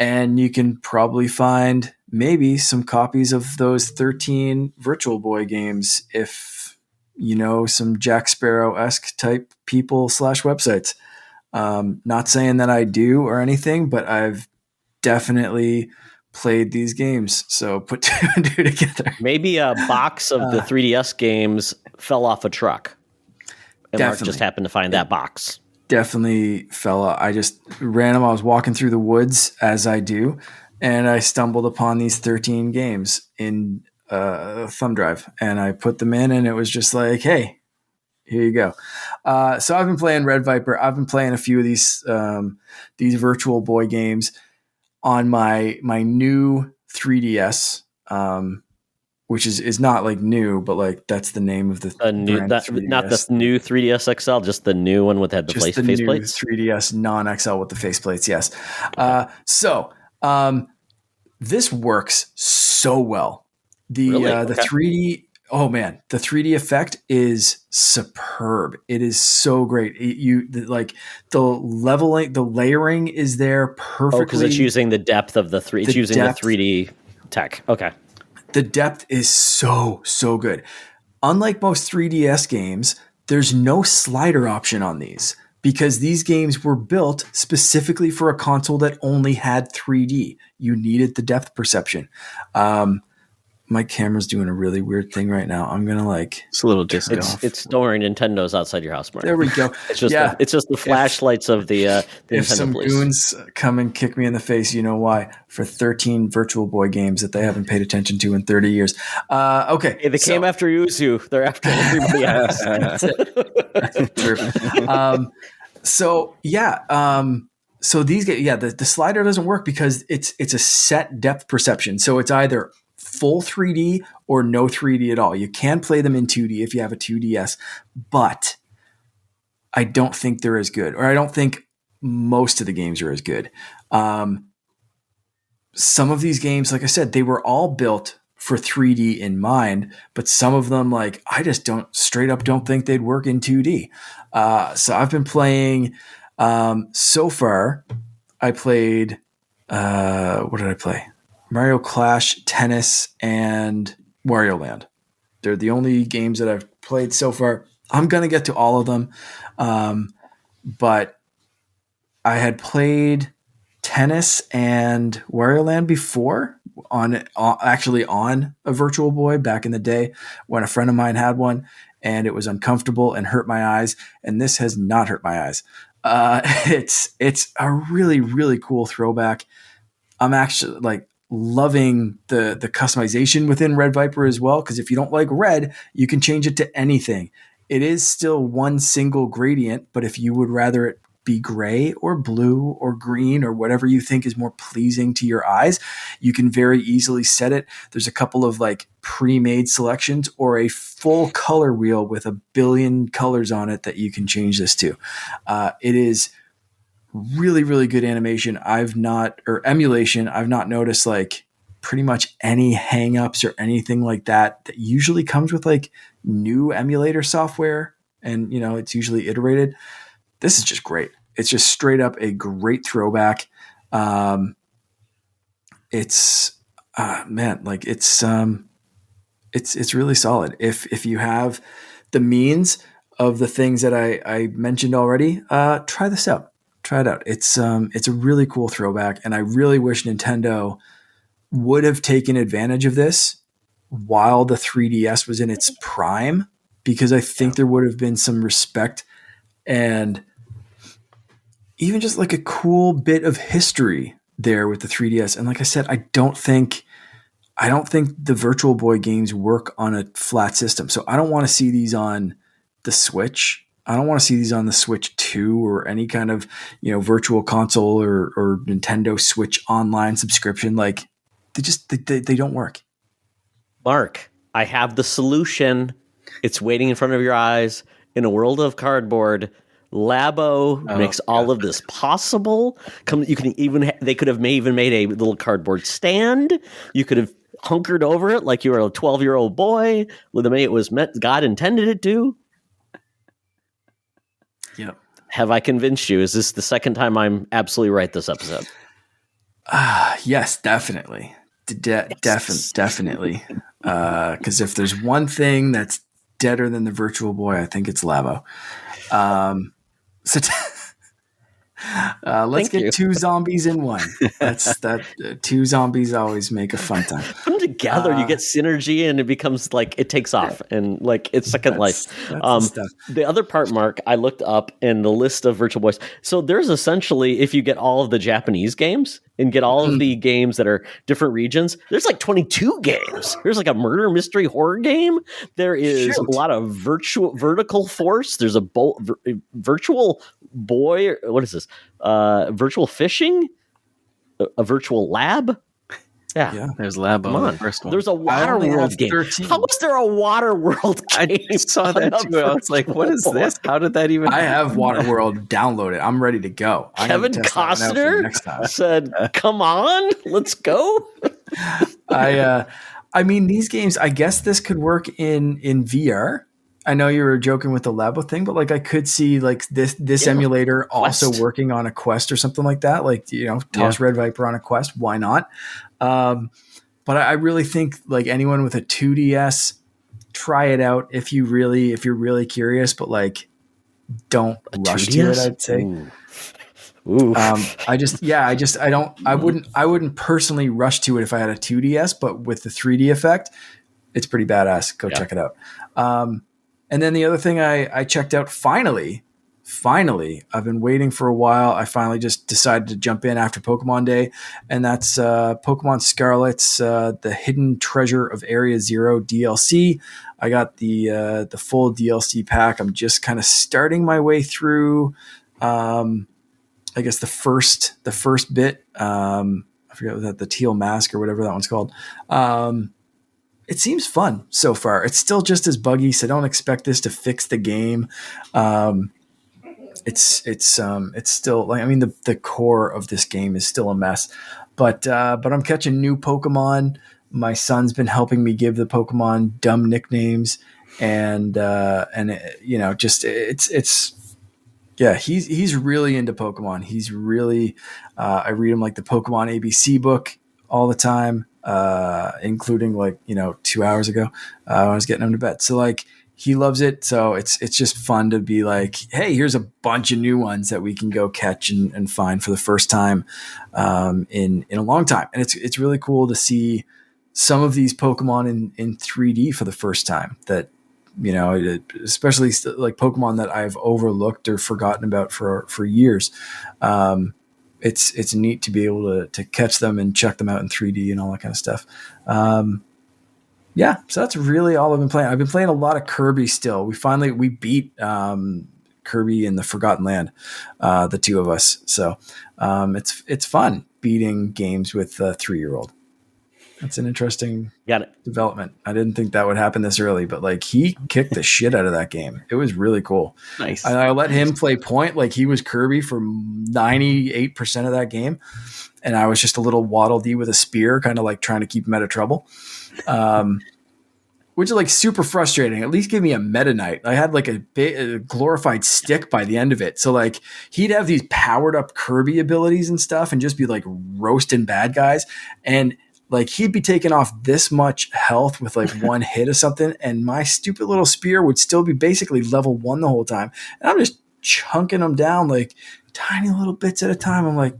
And you can probably find maybe some copies of those 13 Virtual Boy games if you know some Jack Sparrow-esque type people / websites. Not saying that I do or anything, but I've definitely played these games. So put two and two together. Maybe a box of the 3DS games fell off a truck. And Mark just happened to find that box. Definitely fella. I just I was walking through the woods as I do, and I stumbled upon these 13 games in a thumb drive, and I put them in, and it was just like, hey, here you go. So I've been playing Red Viper. I've been playing a few of these Virtual Boy games on my new 3DS, which is not like new, but like that's the name of the new, not the new 3DS XL, just the new one with the faceplates. 3DS non-XL with the faceplates, yes. This works so well. The 3D, oh man, the 3D effect is superb. It is so great. The leveling, the layering is there perfectly. Oh, because it's using the depth of the 3D tech. Okay. The depth is so good. Unlike most 3DS games, there's no slider option on these because these games were built specifically for a console that only had 3D. You needed the depth perception. My camera's doing a really weird thing right now. I'm gonna it's a little disco. It's storing Nintendos outside your house, Mark. There we go. It's just the flashlights of the if Nintendo some police. goons come and kick me in the face, you know why? For 13 Virtual Boy games that they haven't paid attention to in 30 years. Okay, hey, they came after Yuzu. They're after everybody else. True. So these the slider doesn't work because it's a set depth perception. So it's either full 3D or no 3D at all. You can play them in 2D if you have a 2DS, but I don't think they're as good, or I don't think most of the games are as good. Some of these games, like I said, they were all built for 3D in mind, but some of them, like, I just don't think they'd work in 2D. So I've been playing, so far I played, what did I play? Mario Clash, Tennis, and Wario Land. They're the only games that I've played so far. I'm going to get to all of them. But I had played Tennis and Wario Land before on a Virtual Boy back in the day when a friend of mine had one. and it was uncomfortable and hurt my eyes. And this has not hurt my eyes. It's a really, really cool throwback. I'm actually like loving the customization within Red Viper as well, because if you don't like red, you can change it to anything. It is still one single gradient, but if you would rather it be gray or blue or green or whatever you think is more pleasing to your eyes, you can very easily set it. There's a couple of like pre-made selections or a full color wheel with 1 billion colors on it that you can change this to. It is really, really good animation. Emulation. I've not noticed like pretty much any hangups or anything like that usually comes with like new emulator software, and it's usually iterated. This is just great. It's just straight up a great throwback. It's really solid. If you have the means of the things that I mentioned already, try this out. Try it out. It's a really cool throwback, and I really wish Nintendo would have taken advantage of this while the 3DS was in its prime, because I think there would have been some respect and even just like a cool bit of history there with the 3DS. And like I said, I don't think the Virtual Boy games work on a flat system. So I don't want to see these on the Switch. I don't want to see these on the Switch 2 or any kind of, virtual console or Nintendo Switch online subscription. Like they don't work. Mark, I have the solution. It's waiting in front of your eyes in a world of cardboard. Labo makes all of this possible. They could have even made a little cardboard stand. You could have hunkered over it like you were a 12-year-old boy with the way it was meant God intended it to. Yep. Have I convinced you? Is this the second time I'm absolutely right this episode? Yes, definitely. Definitely. Because if there's one thing that's deader than the Virtual Boy, I think it's Labo. So let's get 2 zombies in one. That's that. 2 zombies always make a fun time. Put them together, you get synergy, and it becomes like it takes off, and like it's Second Life. The other part, Mark, I looked up in the list of Virtual Boys. So there's essentially, if you get all of the Japanese games and get all of the games that are different regions, there's like 22 games. There's like a murder mystery horror game. There is a lot of vertical force. There's a virtual boy. What is this? Virtual fishing, a virtual lab. Yeah. There's Labo. Come on. First one. There's a water world game. 13. How is there a water world game? I saw that too. I was like, what is this? How did that even I have Waterworld downloaded. I'm ready to go. Kevin Costner said, come on, let's go. I mean, these games, I guess this could work in VR. I know you were joking with the Labo thing, but like I could see like this emulator also working on a Quest or something like that. Like, toss Red Viper on a Quest. Why not? But I really think like anyone with a 2DS, try it out if you're really curious, but like don't rush to it, I'd say. Ooh. I wouldn't personally rush to it if I had a 2DS, but with the 3D effect, it's pretty badass. Go check it out. And then the other thing I checked out finally, I've been waiting for a while. I finally just decided to jump in after Pokemon Day, and that's Pokemon Scarlet's The Hidden Treasure of Area Zero DLC. I got the full DLC pack. I'm just kind of starting my way through, I guess the first bit. I forget, was that the Teal Mask or whatever that one's called. It seems fun so far. It's still just as buggy, so don't expect this to fix the game. It's still like, I mean, the core of this game is still a mess, but I'm catching new Pokemon. My son's been helping me give the Pokemon dumb nicknames, and he's really into Pokemon. He's really, I read him like the Pokemon ABC book all the time, including 2 hours ago when I was getting him to bed. So like, he loves it. So it's just fun to be like, hey, here's a bunch of new ones that we can go catch and find for the first time in a long time. And it's really cool to see some of these Pokemon in 3D for the first time that especially like Pokemon that I've overlooked or forgotten about for years. It's neat to be able to catch them and check them out in 3D and all that kind of stuff. Yeah, so that's really all I've been playing. I've been playing a lot of Kirby still. We beat Kirby in the Forgotten Land, the two of us. So it's fun beating games with a 3-year-old. That's an interesting development. I didn't think that would happen this early, but like he kicked the shit out of that game. It was really cool. Nice. I let him play point like he was Kirby for 98% of that game. And I was just a little Waddle Dee with a spear, kind of like trying to keep him out of trouble. Which is like super frustrating. At least give me a Meta Knight. I had like a glorified stick by the end of it. So like he'd have these powered up Kirby abilities and stuff and just be like roasting bad guys. And like he'd be taking off this much health with like one hit or something. And my stupid little spear would still be basically level 1 the whole time. And I'm just chunking them down like tiny little bits at a time. I'm like,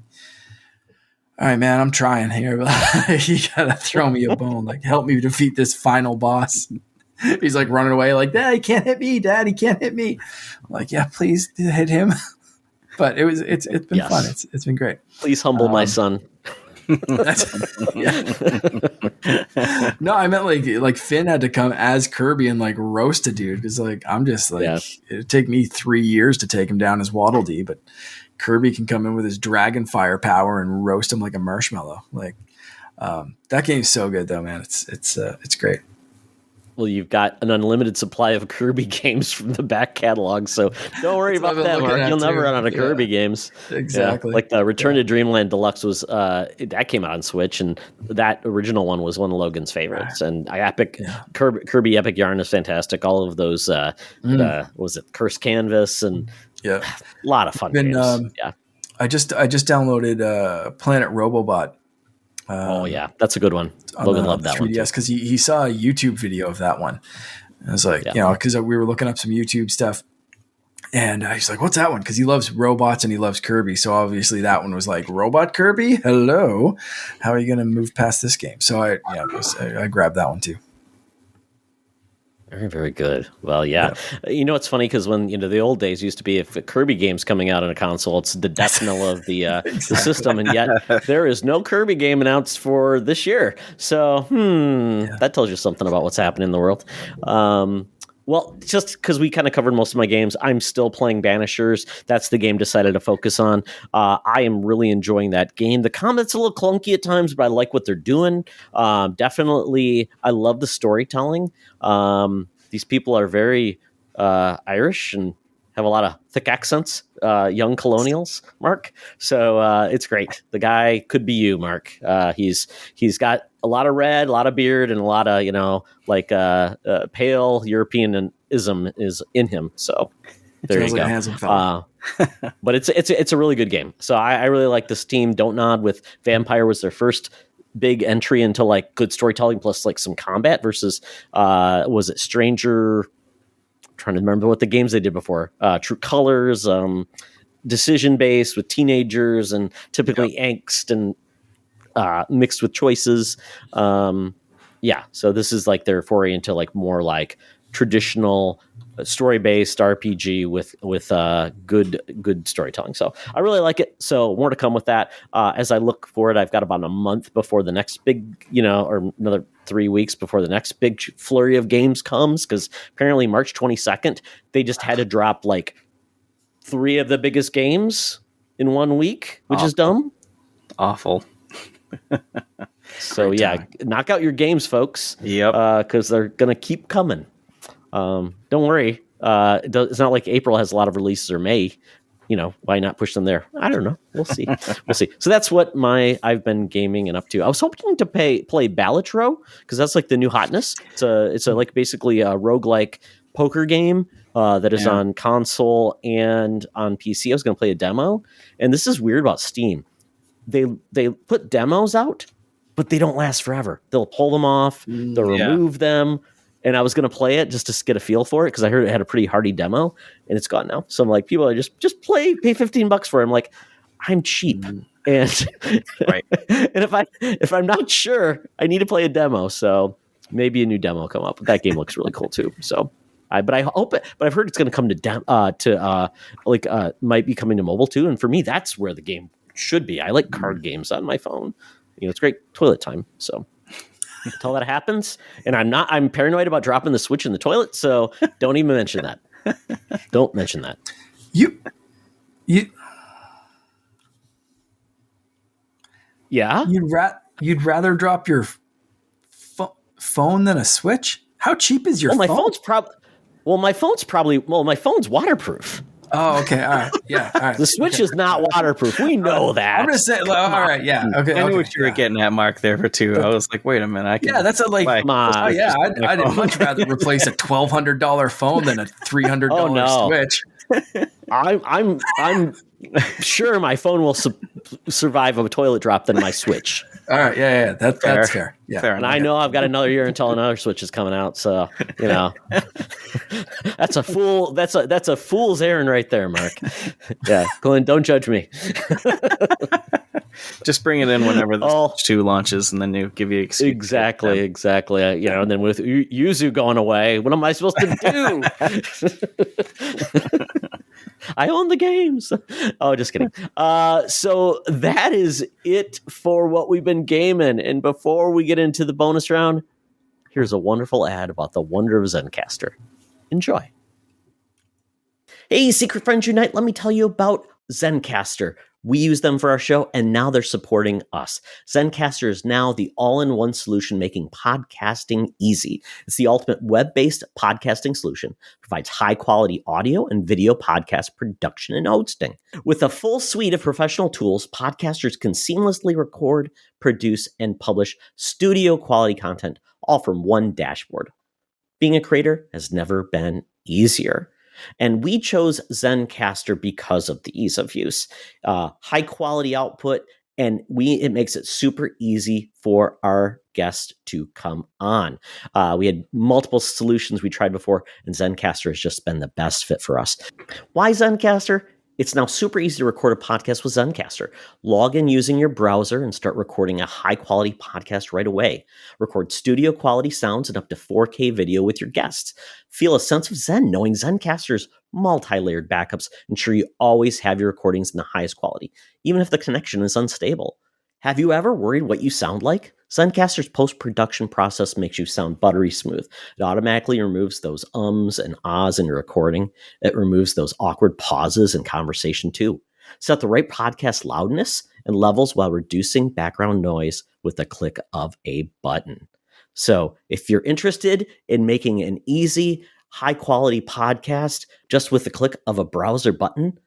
all right, man, I'm trying here. You gotta throw me a bone. Like, help me defeat this final boss. He's like running away, like, Dad, he can't hit me. Dad, he can't hit me. I'm like, yeah, please hit him. But it's been fun. It's been great. Please humble my son. No, I meant like Finn had to come as Kirby and like roast a dude because like I'm just like it'd take me 3 years to take him down as Waddle Dee, but Kirby can come in with his dragon fire power and roast him like a marshmallow. Like that game's so good though, man. It's great. Well, you've got an unlimited supply of Kirby games from the back catalog, so don't worry about that, Mark. You'll never run out of Kirby games. Exactly. Yeah. Like the Return to Dreamland Deluxe was that came out on Switch, and that original one was one of Logan's favorites. And Kirby Epic Yarn is fantastic. All of those, was it Cursed Canvas and a lot of fun games. I just downloaded Planet Robobot. That's a good one. Logan loved that 3DS because he saw a YouTube video of that one. And I was like, because we were looking up some YouTube stuff, and he's like, "What's that one?" Because he loves robots and he loves Kirby, so obviously that one was like, "Robot Kirby, hello, how are you going to move past this game?" So I grabbed that one too. Very, very good. Well, you know, it's funny because when the old days used to be if a Kirby game's coming out on a console, it's the death knell of the the system, and yet there is no Kirby game announced for this year. So, that tells you something about what's happening in the world. Well, just because we kind of covered most of my games, I'm still playing Banishers. That's the game decided to focus on. I am really enjoying that game. The combat's a little clunky at times, but I like what they're doing. Definitely, I love the storytelling. These people are very Irish and have a lot of thick accents, young colonials, Mark. So it's great. The guy could be you, Mark. He's got a lot of red, a lot of beard, and a lot of pale Europeanism is in him. So there you go. Handsome fella. But it's a really good game. So I really like this team. Don't Nod with Vampire was their first big entry into like good storytelling plus like some combat versus was it Stranger? Trying to remember what the games they did before. True Colors, decision based with teenagers and typically angst and mixed with choices. So this is like their foray into like more like traditional story based RPG with good storytelling. So I really like it. So more to come with that. As I look forward, I've got about a month before the next big, or another 3 weeks before the next big flurry of games comes, because apparently March 22nd, they just had to drop like 3 of the biggest games in 1 week, which is dumb. Awful. So knock out your games, folks. Yep. Because they're going to keep coming. Don't worry. It's not like April has a lot of releases or May. Why not push them there? I don't know. We'll see. We'll see. So that's what I've been gaming and up to. I was hoping to play Balatro because that's like the new hotness. It's a like basically a roguelike poker game that is on console and on PC. I was going to play a demo, and this is weird about Steam. They put demos out, but they don't last forever. They'll pull them off. They'll remove them. And I was going to play it just to get a feel for it because I heard it had a pretty hearty demo, and it's gone now. So I'm like, people are just pay $15 for it. I'm like, I'm cheap, and right. And if I'm not sure, I need to play a demo. So maybe a new demo will come up. That game looks really cool too. So But I hope it. But I've heard it's going to come to might be coming to mobile too. And for me, that's where the game should be. I like card games on my phone. It's great toilet time. So until that happens, and I'm paranoid about dropping the Switch in the toilet. So don't even mention that. Don't mention that. You. Yeah. You'd rather drop your phone than a Switch? How cheap is your phone? My phone's waterproof. Oh, okay. All right. Yeah. All right. The Switch is not waterproof. We know that. I'm just saying. All right. Yeah. Okay. I knew what you were getting at, Mark, there for two. I was like, wait a minute. That's a like. Oh, yeah. I'd much rather replace a $1,200 phone than a $300 Switch. I'm sure my phone will survive a toilet drop than my Switch. All right, yeah, that's fair. Yeah, fair and I know I've got another year until another Switch is coming out, so that's a fool's errand right there, Mark. Yeah, Clint, don't judge me. Just bring it in whenever the Switch 2 launches, and then they give you exactly. And then with Yuzu going away, what am I supposed to do? I own the games. Oh, just kidding. So that is it for what we've been gaming. And before we get into the bonus round, here's a wonderful ad about the wonder of Zencastr. Enjoy. Hey, Secret Friends Unite, let me tell you about Zencastr. We use them for our show, and now they're supporting us. Zencastr is now the all-in-one solution making podcasting easy. It's the ultimate web-based podcasting solution. Provides high-quality audio and video podcast production and hosting. With a full suite of professional tools, podcasters can seamlessly record, produce, and publish studio-quality content, all from one dashboard. Being a creator has never been easier. And we chose Zencastr because of the ease of use, high quality output, and it makes it super easy for our guests to come on. We had multiple solutions we tried before, and Zencastr has just been the best fit for us. Why Zencastr? It's now super easy to record a podcast with Zencastr. Log in using your browser and start recording a high-quality podcast right away. Record studio-quality sounds and up to 4K video with your guests. Feel a sense of zen knowing Zencastr's multi-layered backups ensure you always have your recordings in the highest quality, even if the connection is unstable. Have you ever worried what you sound like? Zencastr's post-production process makes you sound buttery smooth. It automatically removes those ums and ahs in your recording. It removes those awkward pauses in conversation too. Set the right podcast loudness and levels while reducing background noise with the click of a button. So if you're interested in making an easy, high-quality podcast just with the click of a browser button,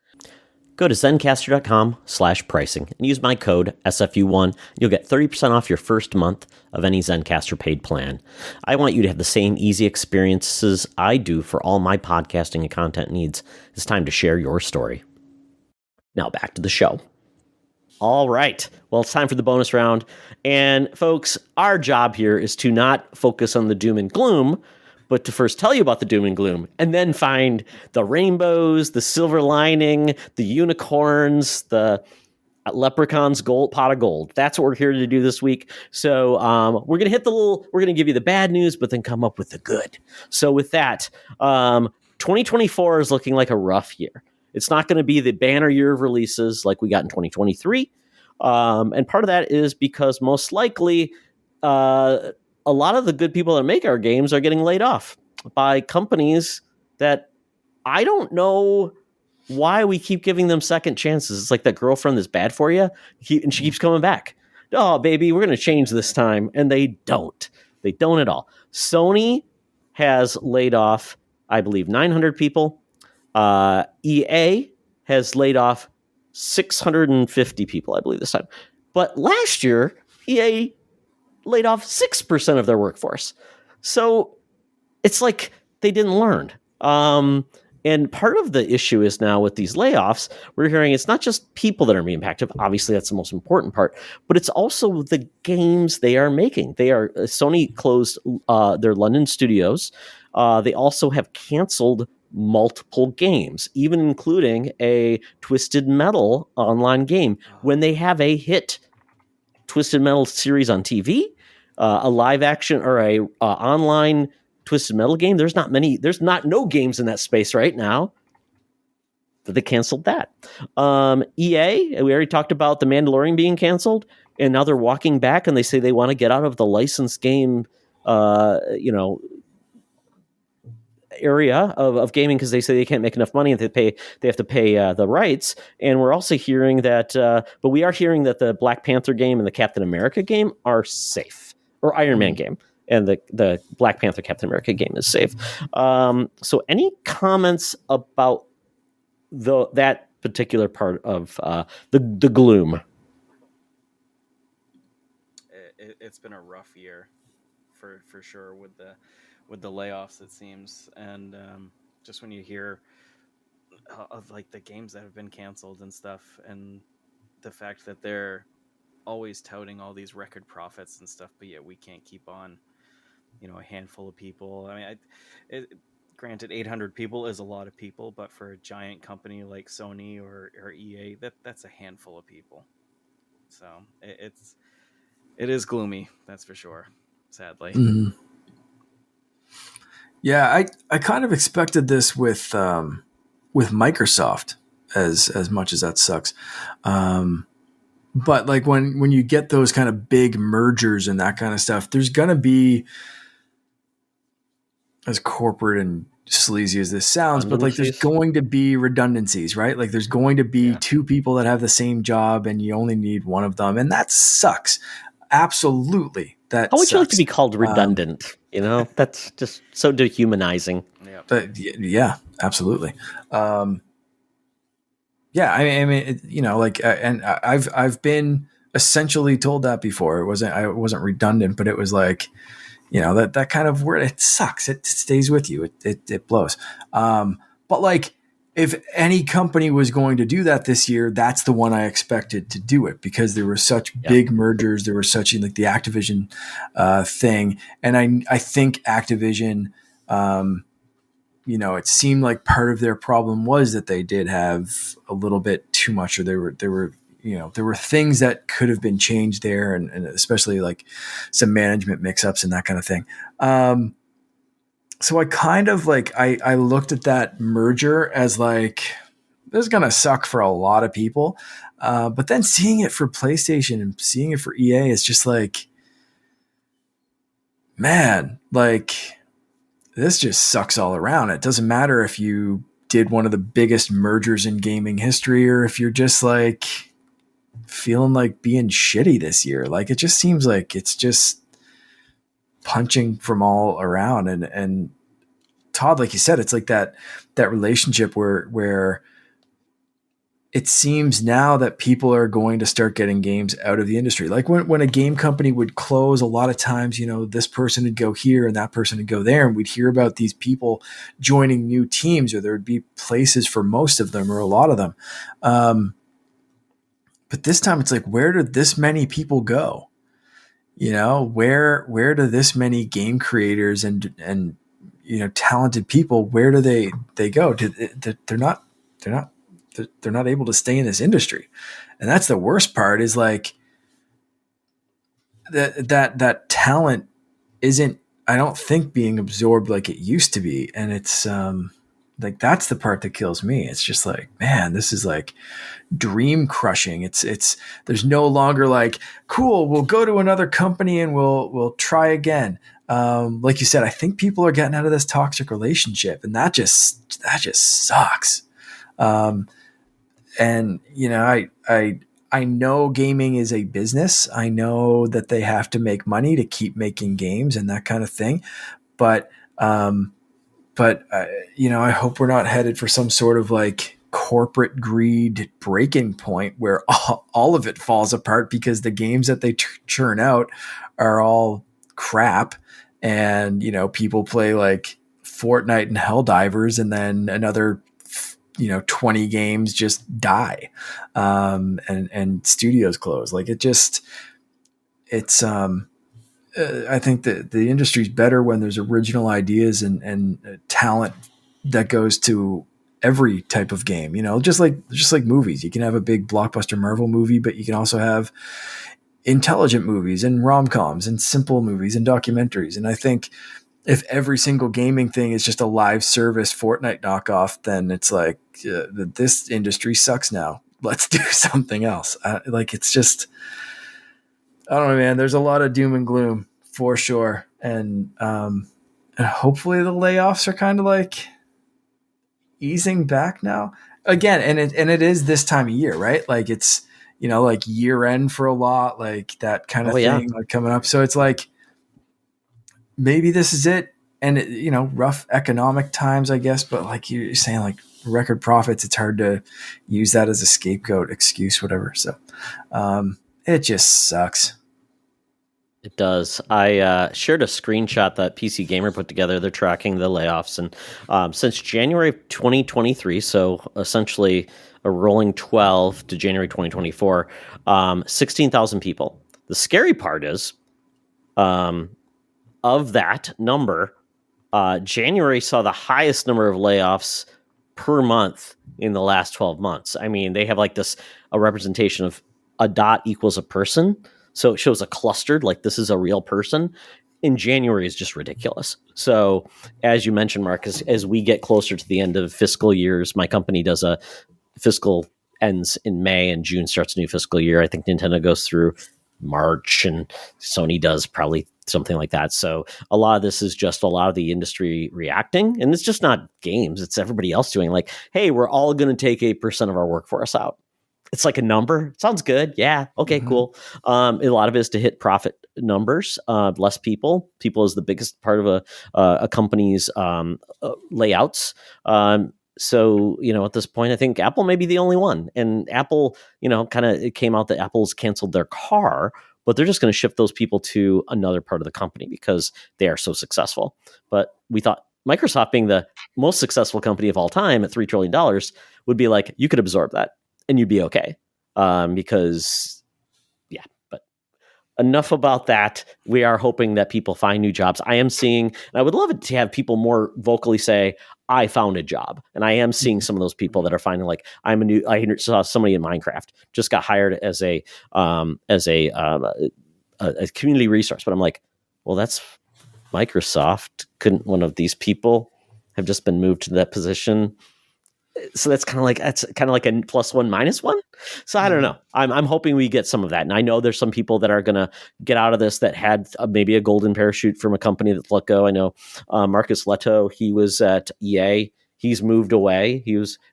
go to zencastr.com/pricing and use my code SFU1. You'll get 30% off your first month of any Zencastr paid plan. I want you to have the same easy experiences I do for all my podcasting and content needs. It's time to share your story. Now back to the show. All right. Well, it's time for the bonus round. And folks, our job here is to not focus on the doom and gloom, but to first tell you about the doom and gloom, and then find the rainbows, the silver lining, the unicorns, the leprechaun's pot of gold. That's what we're here to do this week. So we're going to give you the bad news, but then come up with the good. So with that, 2024 is looking like a rough year. It's not going to be the banner year of releases like we got in 2023. And part of that is because most likely, a lot of the good people that make our games are getting laid off by companies that I don't know why we keep giving them second chances. It's like that girlfriend that's bad for you, and she keeps coming back. Oh, baby, we're going to change this time. And they don't. They don't at all. Sony has laid off, I believe, 900 people. EA has laid off 650 people, I believe, this time. But last year, EA laid off 6% of their workforce. So it's like they didn't learn. And part of the issue is now with these layoffs, we're hearing it's not just people that are being impacted. Obviously, that's the most important part, but it's also the games they are making. Sony closed their London studios. They also have canceled multiple games, even including a Twisted Metal online game. When they have a hit Twisted Metal series on TV, a live action or a online Twisted Metal game. There's no games in that space right now. But they canceled that. EA, we already talked about The Mandalorian being canceled, and now they're walking back and they say they want to get out of the licensed game, area of gaming because they say they can't make enough money and they have to pay the rights. And we're also hearing that, but we are hearing that the Black Panther game and the Captain America game are safe, or Iron Man game. And the Black Panther Captain America game is safe. So any comments about that particular part of the gloom? It's been a rough year for sure with the layoffs, it seems, and just when you hear of like the games that have been canceled and stuff, and the fact that they're always touting all these record profits and stuff, but yet we can't keep on, a handful of people. I mean, granted, 800 people is a lot of people, but for a giant company like Sony or EA, that's a handful of people. So it is gloomy, that's for sure, sadly. Mm-hmm. Yeah, I kind of expected this with Microsoft, as much as that sucks. But like when you get those kind of big mergers and that kind of stuff, there's going to be, as corporate and sleazy as this sounds, but like there's going to be redundancies, right? Like there's going to be two people that have the same job and you only need one of them. And that sucks. Absolutely. How would you like to be called redundant? That's just so dehumanizing. But yeah, absolutely. Yeah, I mean, and I've been essentially told that before. I wasn't redundant, but it was like, that kind of word. It sucks. It stays with you. It blows. But like, if any company was going to do that this year, that's the one I expected to do it, because there were such big mergers. There were such like the Activision thing. And I think Activision, it seemed like part of their problem was that they did have a little bit too much, or there were things that could have been changed there. And especially like some management mix-ups and that kind of thing. So I kind of like, I looked at that merger as like, this is going to suck for a lot of people. But then seeing it for PlayStation and seeing it for EA is just like, man, like this just sucks all around. It doesn't matter if you did one of the biggest mergers in gaming history, or if you're just like feeling like being shitty this year. Like, it just seems like it's just punching from all around. And Todd, like you said, it's like that relationship where it seems now that people are going to start getting games out of the industry. Like when a game company would close, a lot of times, this person would go here and that person would go there, and we'd hear about these people joining new teams, or there would be places for most of them or a lot of them. But this time it's like, where did this many people go? Where do this many game creators and talented people, where do they go? They're not able to stay in this industry. And that's the worst part, is like that talent isn't, I don't think, being absorbed like it used to be. And it's like, that's the part that kills me. It's just like, man, this is like dream crushing. It's there's no longer like, cool, we'll go to another company and we'll try again. Like you said, I think people are getting out of this toxic relationship, and that just sucks. And I know gaming is a business. I know that they have to make money to keep making games and that kind of thing. But I hope we're not headed for some sort of like corporate greed breaking point where all of it falls apart because the games that they churn out are all crap. And, people play like Fortnite and HellDivers, and then another 20 games just die, and studios close. Like I think that the industry's better when there's original ideas and talent that goes to every type of game, just like movies. You can have a big blockbuster Marvel movie, but you can also have intelligent movies and rom-coms and simple movies and documentaries. And I think if every single gaming thing is just a live service Fortnite knockoff, then it's like this industry sucks now. Let's do something else. It's just, I don't know, man. There's a lot of doom and gloom for sure, and hopefully the layoffs are kind of like easing back now again. And it is this time of year, right? Like it's, like year end for a lot, like that kind of thing, like coming up. So it's like, maybe this is it. And rough economic times, I guess, but like you're saying, like record profits, it's hard to use that as a scapegoat, excuse, whatever. So it just sucks. It does. I shared a screenshot that PC Gamer put together. They're tracking the layoffs, and since January of 2023, so essentially a rolling 12 to January 2024, 16,000 people. The scary part is, of that number, January saw the highest number of layoffs per month in the last 12 months. I mean, they have like a representation of a dot equals a person. So it shows a clustered, like this is a real person. In January is just ridiculous. So as you mentioned, Mark, as we get closer to the end of fiscal years, my company does a fiscal ends in May and June starts a new fiscal year. I think Nintendo goes through March and Sony does probably something like that. So a lot of this is just a lot of the industry reacting, and it's just not games. It's everybody else doing like, hey, we're all going to take 8% of our workforce out. It's like a number. Sounds good. Yeah. Okay, cool. A lot of it is to hit profit numbers. Less people. People is the biggest part of a company's layouts. So, at this point, I think Apple may be the only one. And Apple, it came out that Apple's canceled their car, but they're just going to shift those people to another part of the company because they are so successful. But we thought Microsoft, being the most successful company of all time at $3 trillion, would be like, you could absorb that and you'd be okay. Because, yeah, but enough about that. We are hoping that people find new jobs. I am seeing, and I would love it to have people more vocally say, I found a job. And I am seeing some of those people that are finding like, I saw somebody in Minecraft just got hired as a community resource. But I'm like, well, that's Microsoft. Couldn't one of these people have just been moved to that position? So that's kind of like a +1 -1. So I don't know. I'm hoping we get some of that. And I know there's some people that are going to get out of this that had maybe a golden parachute from a company that's let go. I know Marcus Leto, he was at EA. He's moved away.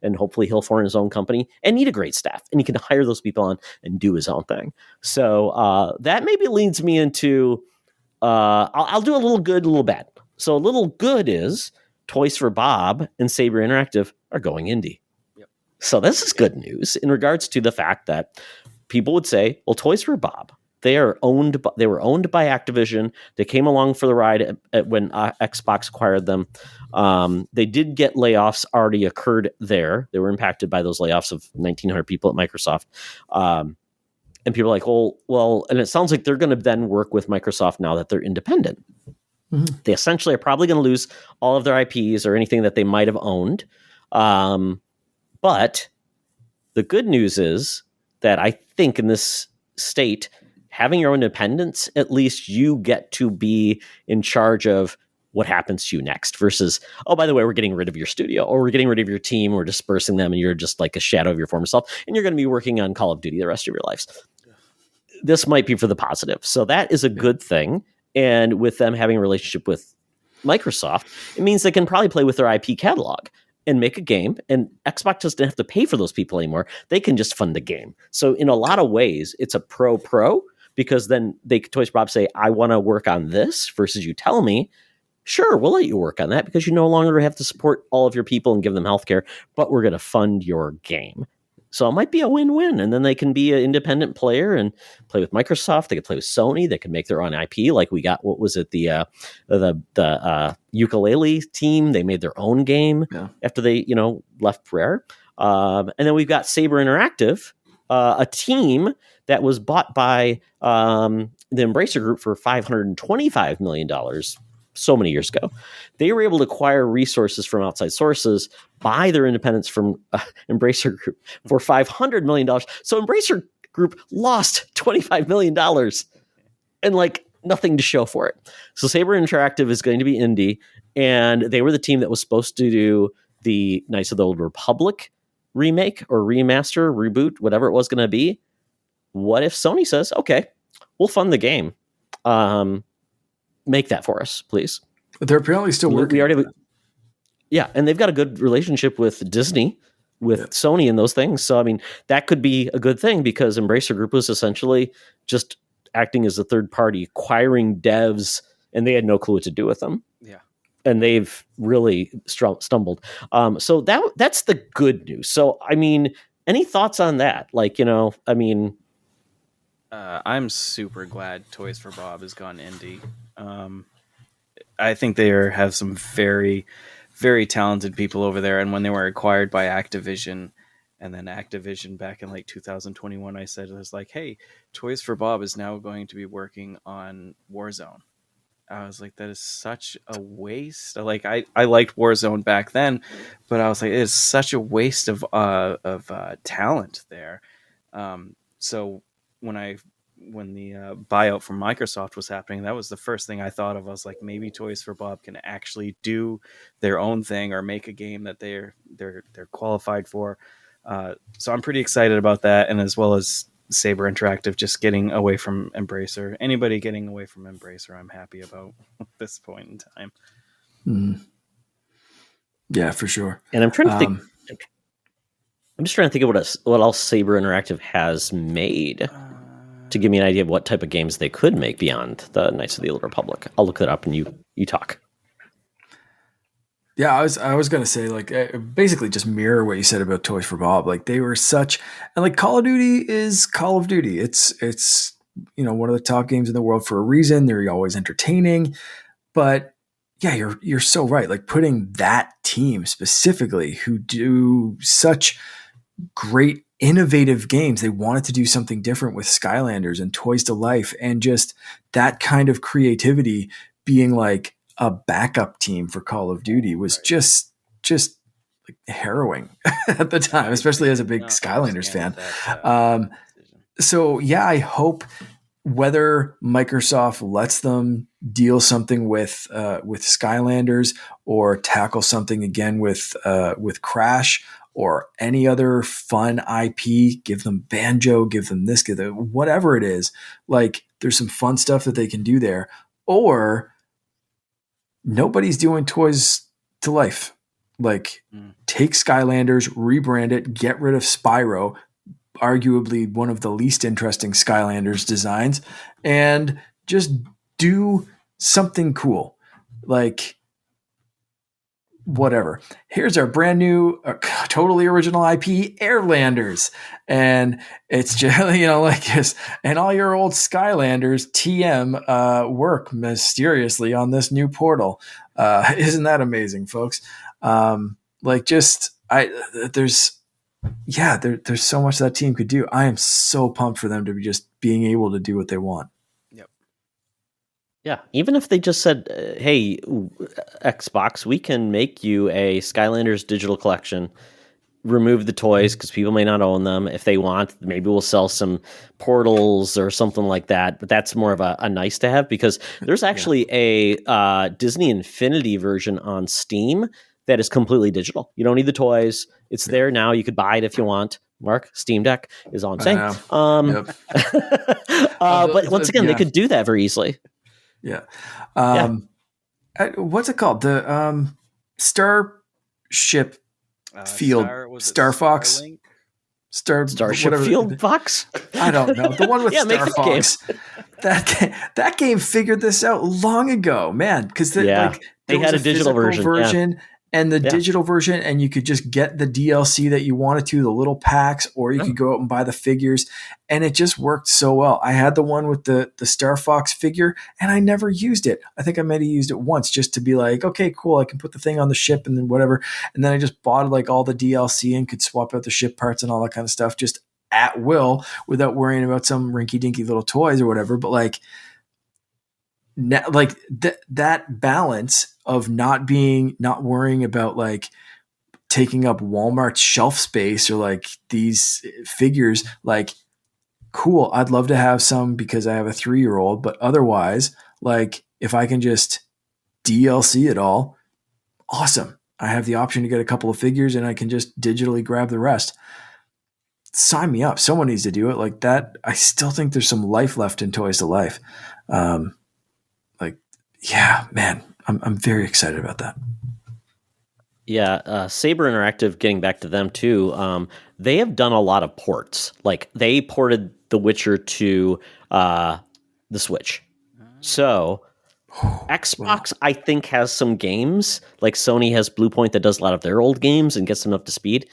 And hopefully he'll form his own company and need a great staff. And he can hire those people on and do his own thing. So that maybe leads me into, I'll do a little good, a little bad. So a little good is Toys for Bob and Saber Interactive are going indie. Yep. So this is good news in regards to the fact that people would say, well, Toys for Bob, they were owned by Activision. They came along for the ride when Xbox acquired them. They did get layoffs already occurred there. They were impacted by those layoffs of 1,900 people at Microsoft. And people are like, well, and it sounds like they're going to then work with Microsoft now that they're independent. They essentially are probably going to lose all of their IPs or anything that they might have owned. But the good news is that I think in this state, having your own independence, at least you get to be in charge of what happens to you next versus, oh, by the way, we're getting rid of your studio or we're getting rid of your team. We're dispersing them and you're just like a shadow of your former self. And you're going to be working on Call of Duty the rest of your lives. This might be for the positive. So that is a good thing. And with them having a relationship with Microsoft, it means they can probably play with their IP catalog and make a game. And Xbox doesn't have to pay for those people anymore. They can just fund the game. So in a lot of ways, it's a pro because then Toys for Bob say, I want to work on this versus you tell me, sure, we'll let you work on that because you no longer have to support all of your people and give them healthcare, but we're going to fund your game. So it might be a win-win, and then they can be an independent player and play with Microsoft. They could play with Sony. They could make their own IP, like we got. What was it? The ukulele team. They made their own game after they left Rare. And then we've got Saber Interactive, a team that was bought by the Embracer Group for $525 million. So many years ago, they were able to acquire resources from outside sources, buy their independence from Embracer Group for $500 million. So Embracer Group lost $25 million. And like, nothing to show for it. So Saber Interactive is going to be indie, and they were the team that was supposed to do the Knights of the Old Republic remake or remaster, reboot, whatever it was going to be. What if Sony says, okay, we'll fund the game. Make that for us, please. They're apparently still working. We already, yeah, and they've got a good relationship with Disney, with Sony and those things. So, I mean, that could be a good thing because Embracer Group was essentially just acting as a third party, acquiring devs, and they had no clue what to do with them. Yeah. And they've really stumbled. So that's the good news. So, I mean, any thoughts on that? Like, I mean... I'm super glad Toys for Bob has gone indie. I think they have some very, very talented people over there. And when they were acquired by Activision, and then Activision back in like 2021, I said, it was like, hey, Toys for Bob is now going to be working on Warzone. I was like, that is such a waste. Like, I liked Warzone back then, but I was like, it is such a waste of talent there. So when the buyout from Microsoft was happening, that was the first thing I thought of. I was like, maybe Toys for Bob can actually do their own thing or make a game that they're qualified for. So I'm pretty excited about that, and as well as Saber Interactive just getting away from Embracer. Anybody getting away from Embracer, I'm happy about at this point in time. Mm. Yeah, for sure. And I'm trying to think. I'm just trying to think of what else Saber Interactive has made to give me an idea of what type of games they could make beyond the Knights of the Old Republic. I'll look that up and you talk. Yeah, I was gonna say, like, basically just mirror what you said about Toys for Bob. Like, they were such, and like Call of Duty is Call of Duty. It's one of the top games in the world for a reason. They're always entertaining, but yeah, you're so right. Like, putting that team specifically who do such great innovative games. They wanted to do something different with Skylanders and Toys to Life, and just that kind of creativity being like a backup team for Call of Duty was just like harrowing at the time, especially as a big Skylanders fan. So yeah, I hope whether Microsoft lets them deal something with Skylanders or tackle something again with Crash or any other fun IP, give them Banjo, give them this, give them whatever it is. Like, there's some fun stuff that they can do there. Or nobody's doing Toys to Life. Like, take Skylanders, rebrand it, get rid of Spyro, arguably one of the least interesting Skylanders designs, and just do something cool. Like, whatever. Here's our brand new, totally original IP, Airlanders. And it's just, like this. And all your old Skylanders TM work mysteriously on this new portal. Isn't that amazing, folks? There's so much that team could do. I am so pumped for them to be just being able to do what they want. Yeah, even if they just said, hey, Xbox, we can make you a Skylanders digital collection, remove the toys because people may not own them. If they want, maybe we'll sell some portals or something like that. But that's more of a nice to have, because there's actually a Disney Infinity version on Steam that is completely digital. You don't need the toys. It's there now. You could buy it if you want. Mark, Steam Deck is all I'm saying. But once again, they could do that very easily. Yeah. What's it called? The Starship Field, Star Fox, Starship Field Fox. I don't know, the one with Star Fox. That game figured this out long ago, man. Because they had a digital version. And the digital version, and you could just get the DLC that you wanted to, the little packs, or you could go out and buy the figures, and it just worked so well. I had the one with the Star Fox figure, and I never used it. I think I might have used it once just to be like, okay, cool, I can put the thing on the ship and then whatever. And then I just bought like all the DLC and could swap out the ship parts and all that kind of stuff just at will without worrying about some rinky-dinky little toys or whatever. But like, that balance of not worrying about like taking up Walmart's shelf space or like these figures, like cool. I'd love to have some because I have a 3-year-old, but otherwise, like if I can just DLC it all, awesome. I have the option to get a couple of figures and I can just digitally grab the rest. Sign me up. Someone needs to do it like that. I still think there's some life left in Toys to Life. Yeah, man, I'm very excited about that. Yeah, Saber Interactive, getting back to them too, they have done a lot of ports. Like, they ported The Witcher to the Switch. So, Xbox, I think, has some games. Like, Sony has Bluepoint that does a lot of their old games and gets them up to speed.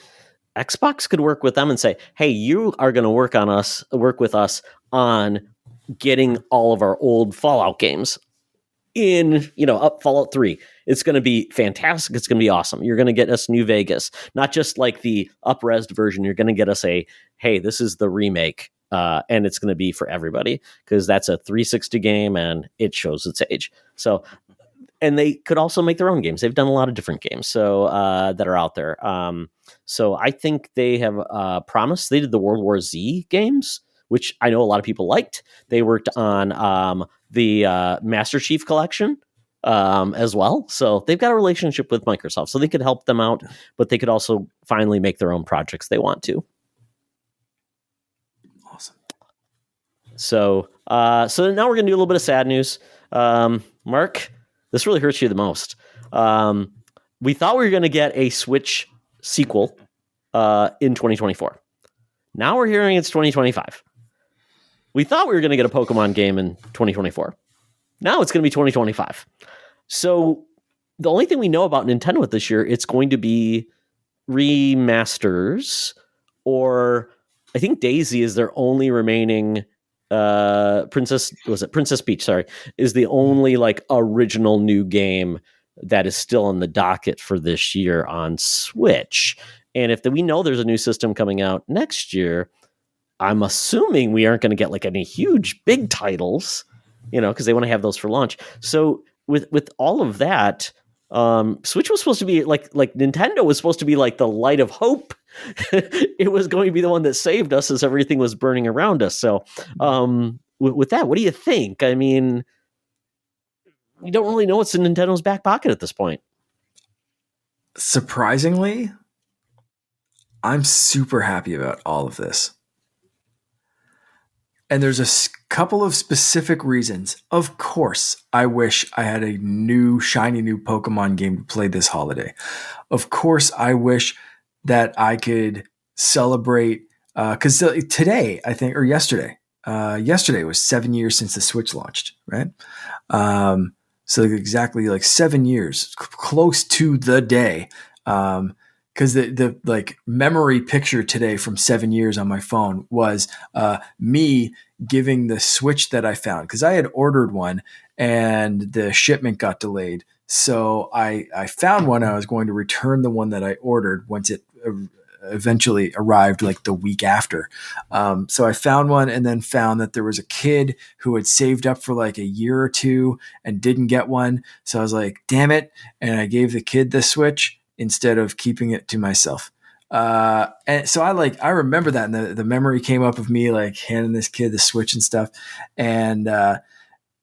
Xbox could work with them and say, hey, you are going to work with us on getting all of our old Fallout games in, up Fallout 3. It's going to be fantastic. It's going to be awesome. You're going to get us New Vegas, not just like the up-resed version. You're going to get us hey, this is the remake, and it's going to be for everybody because that's a 360 game and it shows its age. So, and they could also make their own games. They've done a lot of different games that are out there. So I think they have promised. They did the World War Z games, which I know a lot of people liked. They worked on the Master Chief Collection as well. So they've got a relationship with Microsoft, so they could help them out, but they could also finally make their own projects they want to. Awesome. So now we're going to do a little bit of sad news. Mark, this really hurts you the most. We thought we were going to get a Switch sequel in 2024. Now we're hearing it's 2025. We thought we were going to get a Pokemon game in 2024. Now it's going to be 2025. So the only thing we know about Nintendo with this year, it's going to be remasters, or I think Daisy is their only remaining Princess Peach, is the only like original new game that is still on the docket for this year on Switch. And if we know there's a new system coming out next year, I'm assuming we aren't going to get like any huge big titles, because they want to have those for launch. So with all of that, Switch was supposed to be like Nintendo was supposed to be like the light of hope. It was going to be the one that saved us as everything was burning around us. So with that, what do you think? I mean, we don't really know what's in Nintendo's back pocket at this point. Surprisingly, I'm super happy about all of this. And there's a couple of specific reasons. Of course, I wish I had a shiny new Pokemon game to play this holiday. Of course, I wish that I could celebrate, because today, I think, or yesterday was 7 years since the Switch launched, right? So exactly like 7 years, close to the day. Because the like memory picture today from 7 years on my phone was me giving the Switch that I found, because I had ordered one and the shipment got delayed. So I found one. I was going to return the one that I ordered once it eventually arrived like the week after. So I found one and then found that there was a kid who had saved up for like a year or two and didn't get one. So I was like, damn it. And I gave the kid the Switch instead of keeping it to myself. And so I remember that, and the memory came up of me like handing this kid the Switch and stuff. And I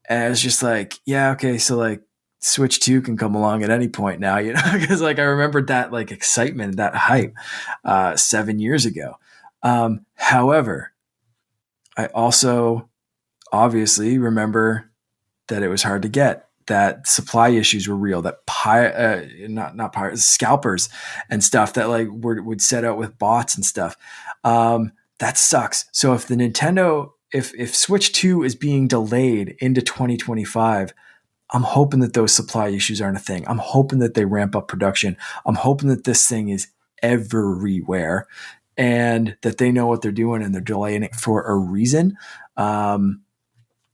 was just like, yeah, okay. So like Switch 2 can come along at any point now, because like I remembered that like excitement, that hype 7 years ago. However, I also obviously remember that it was hard to get, that supply issues were real, that not pirates, scalpers and stuff that like would set out with bots and stuff. That sucks. So if the Nintendo, if Switch 2 is being delayed into 2025, I'm hoping that those supply issues aren't a thing. I'm hoping that they ramp up production. I'm hoping that this thing is everywhere and that they know what they're doing and they're delaying it for a reason.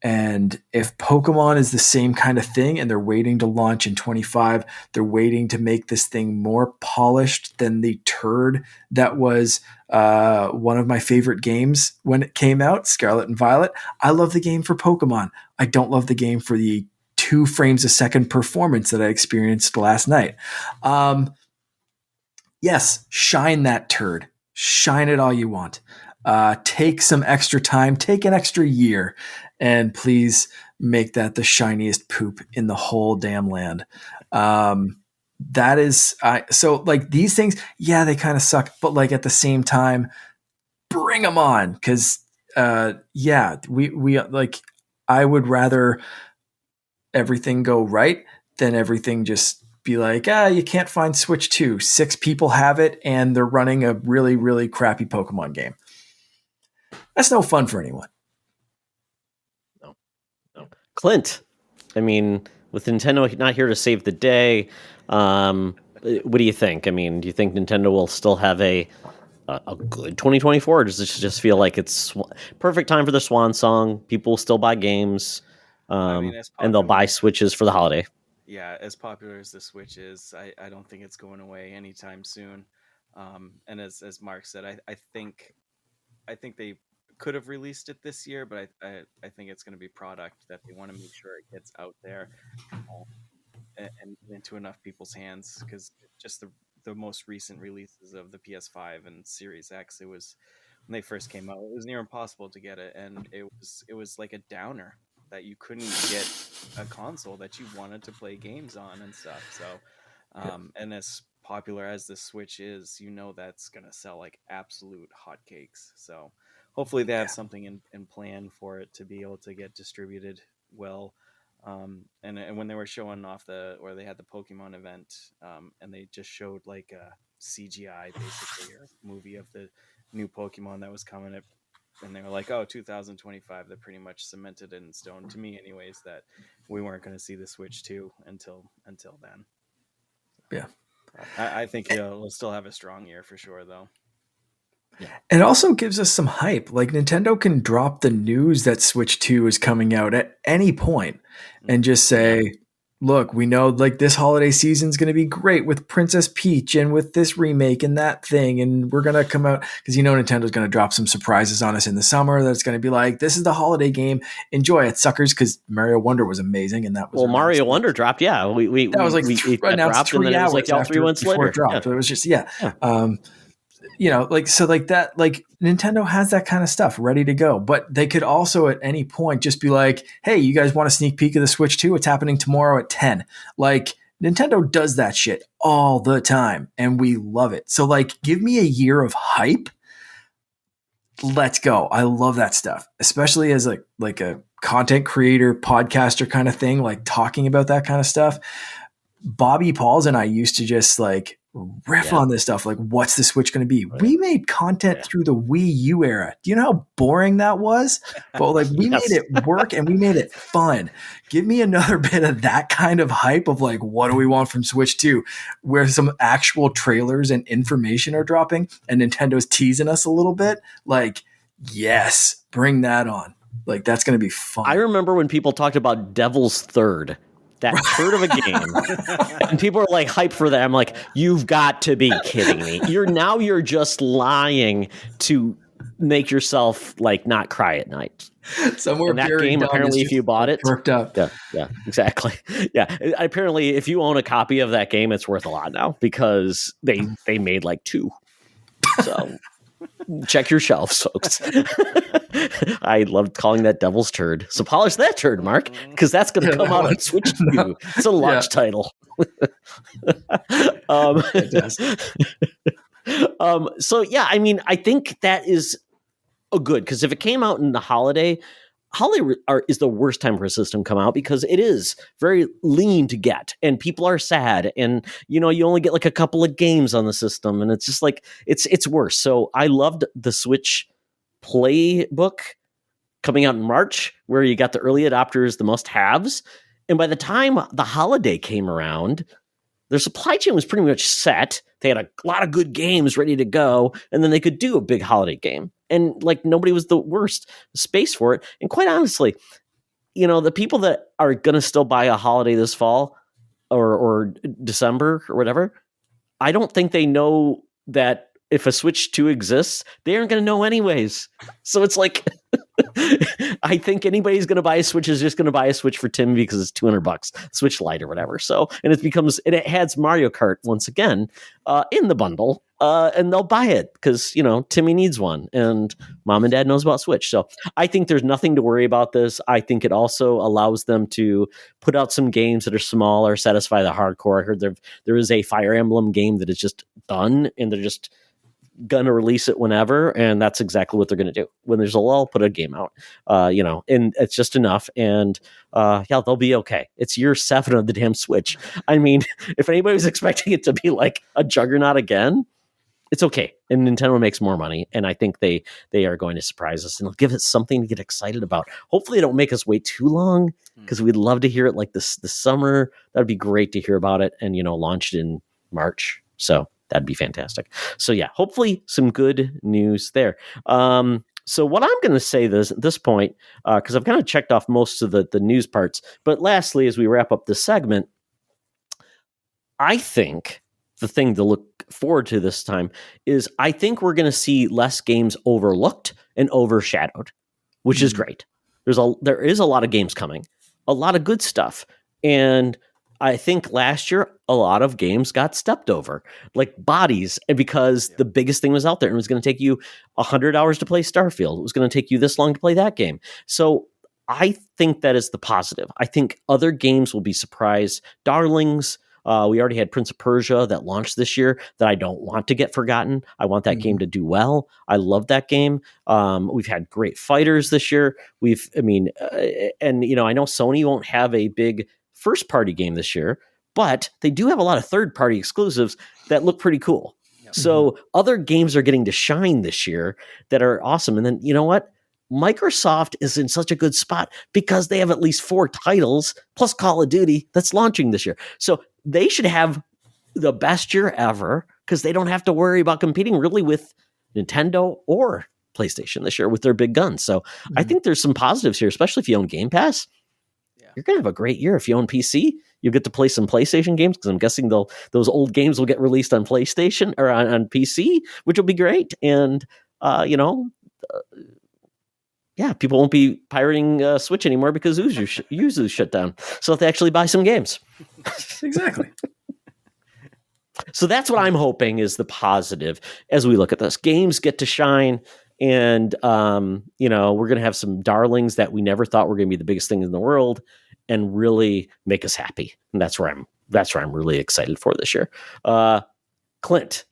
And if Pokemon is the same kind of thing and they're waiting to launch in 25, they're waiting to make this thing more polished than the turd that was one of my favorite games when it came out, Scarlet and Violet. I love the game for Pokemon. I don't love the game for the 2 frames a second performance that I experienced last night. Yes, shine that turd. Shine it all you want. take some extra time, take an extra year, and please make that the shiniest poop in the whole damn land. That is, so like these things, yeah, they kind of suck, but like at the same time, bring them on. Because we like, I would rather everything go right than everything just be like, you can't find Switch 2. 6 people have it and they're running a really, really crappy Pokemon game. That's no fun for anyone. No. Clint, I mean, with Nintendo not here to save the day, what do you think? I mean, do you think Nintendo will still have a good 2024, or does this just feel like it's perfect time for the swan song? People will still buy games, and they'll buy Switches for the holiday. Yeah, as popular as the Switch is, I don't think it's going away anytime soon. And as Mark said, I think they could have released it this year, but I think it's going to be product that they want to make sure it gets out there and into enough people's hands, because just the most recent releases of the PS5 and Series X, it was, when they first came out, it was near impossible to get it, and it was like a downer that you couldn't get a console that you wanted to play games on and stuff. So and as popular as the Switch is, that's gonna sell like absolute hotcakes. So hopefully they have something in plan for it to be able to get distributed well. And when they were showing off they had the Pokemon event, and they just showed like a CGI basically, or movie of the new Pokemon that was coming, and they were like, 2025, they're pretty much cemented in stone, to me anyways, that we weren't going to see the Switch 2 until then. Yeah. I think we'll still have a strong year for sure, though. Yeah. It also gives us some hype. Like, Nintendo can drop the news that Switch 2 is coming out at any point and just say, look, we know like this holiday season is going to be great with Princess Peach and with this remake and that thing. And we're going to come out, because Nintendo's going to drop some surprises on us in the summer. That's going to be like, this is the holiday game. Enjoy it, suckers. Because Mario Wonder was amazing. And that was, Mario Wonder dropped. Yeah. We that was like announced 3 hours like 3 months later. It dropped. So it was just, like Nintendo has that kind of stuff ready to go, but they could also at any point just be like, hey, you guys want a sneak peek of the Switch 2? It's happening tomorrow at 10. Like, Nintendo does that shit all the time and we love it. So like, give me a year of hype. Let's go. I love that stuff, especially as like a content creator, podcaster kind of thing, like talking about that kind of stuff. Bobby Pauls and I used to just like riff on this stuff. Like, what's the Switch going to be? We made content through the Wii U era. Do you know how boring that was? But like, we made it work and we made it fun. Give me another bit of that kind of hype of like, what do we want from Switch 2? Where some actual trailers and information are dropping and Nintendo's teasing us a little bit. Like, yes, bring that on. Like, that's going to be fun. I remember when people talked about Devil's Third. That turd of a game. And people are like hyped for that. I'm like, you've got to be kidding me. You're just lying to make yourself like not cry at night. Somewhere and that game, apparently, if you bought it, worked up. Yeah, exactly. Yeah, apparently, if you own a copy of that game, it's worth a lot now because they made like 2. So check your shelves, folks. I loved calling that Devil's Turd. So polish that turd, Mark, because that's going to come out on Switch 2. It's a launch title. So yeah, I mean, I think that is a good, because if it came out in the holiday is the worst time for a system to come out because it is very lean to get and people are sad and you only get like a couple of games on the system and it's just like it's worse. So I loved the Switch playbook coming out in March where you got the early adopters, the must-haves, and by the time the holiday came around, their supply chain was pretty much set. They had a lot of good games ready to go, and then they could do a big holiday game. And like nobody was the worst space for it. And quite honestly, the people that are going to still buy a holiday this fall or December or whatever, I don't think they know that if a Switch 2 exists, they aren't going to know anyways. So it's like, I think anybody's going to buy a Switch is just going to buy a Switch for Tim because it's $200, Switch Lite or whatever. So, and it has Mario Kart once again in the bundle. and they'll buy it because Timmy needs one, and mom and dad knows about Switch. So I think there's nothing to worry about this. I think it also allows them to put out some games that are smaller, satisfy the hardcore. I heard there is a Fire Emblem game that is just done, and they're just gonna release it whenever, and that's exactly what they're gonna do. When there's a lull, put a game out, and it's just enough. And they'll be okay. It's year 7 of the damn Switch. I mean, if anybody was expecting it to be like a juggernaut again, it's okay. And Nintendo makes more money, and I think they are going to surprise us and give us something to get excited about. Hopefully, they don't make us wait too long, because we'd love to hear it like this summer. That'd be great to hear about it, and launch it in March. So that'd be fantastic. So yeah, hopefully some good news there. So what I'm going to say at this point, because I've kind of checked off most of the news parts, but lastly, as we wrap up this segment, I think the thing to look forward to this time is I think we're going to see less games overlooked and overshadowed, which is great. There is a lot of games coming, a lot of good stuff, and I think last year a lot of games got stepped over, like Bodies, because the biggest thing was out there, and it was going to take you 100 hours to play Starfield. It was going to take you this long to play that game. So I think that is the positive. I think other games will be surprise darlings. We already had Prince of Persia that launched this year that I don't want to get forgotten. I want that game to do well. I love that game. We've had great fighters this year. I know Sony won't have a big first party game this year, but they do have a lot of third party exclusives that look pretty cool. So other games are getting to shine this year that are awesome. And then you know what? Microsoft is in such a good spot because they have at least 4 titles plus Call of Duty that's launching this year. So they should have the best year ever because they don't have to worry about competing really with Nintendo or PlayStation this year with their big guns. So I think there's some positives here, especially if you own Game Pass. You're going to have a great year. If you own PC, you'll get to play some PlayStation games because I'm guessing those old games will get released on PlayStation or on PC, which will be great. And, people won't be pirating Switch anymore because Yuzu shut down. So if they actually buy some games. Exactly. So that's what I'm hoping is the positive as we look at this. Games get to shine. And, we're going to have some darlings that we never thought were going to be the biggest thing in the world and really make us happy. And that's where I'm really excited for this year. Clint,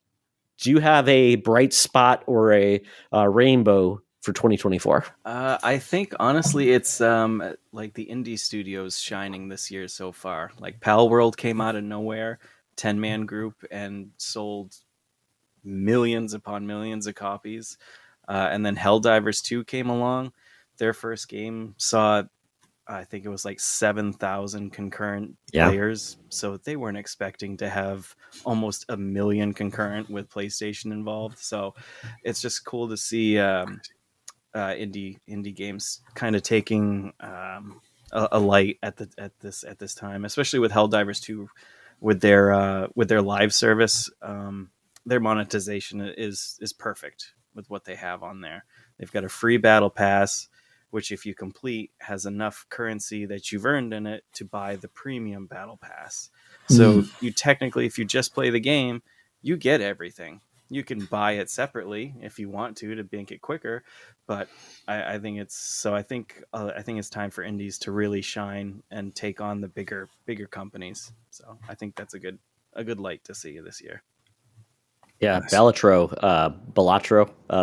do you have a bright spot or a rainbow for 2024? I think honestly, it's like the indie studios shining this year so far. Like Pal World came out of nowhere, 10-man group, and sold millions upon millions of copies. And then HellDivers 2 came along. Their first game saw, I think it was like 7,000 concurrent players. So they weren't expecting to have almost 1 million concurrent with PlayStation involved. So it's just cool to see indie games kind of taking a light at this time, especially with HellDivers 2 with their live service. Their monetization is perfect with what they have on there. They've got a free battle pass, which if you complete has enough currency that you've earned in it to buy the premium battle pass. So you technically, if you just play the game, you get everything. You can buy it separately if you want to make it quicker. But I think it's time for indies to really shine and take on the bigger companies. So I think that's a good light to see this year. Yeah, nice. Balatro,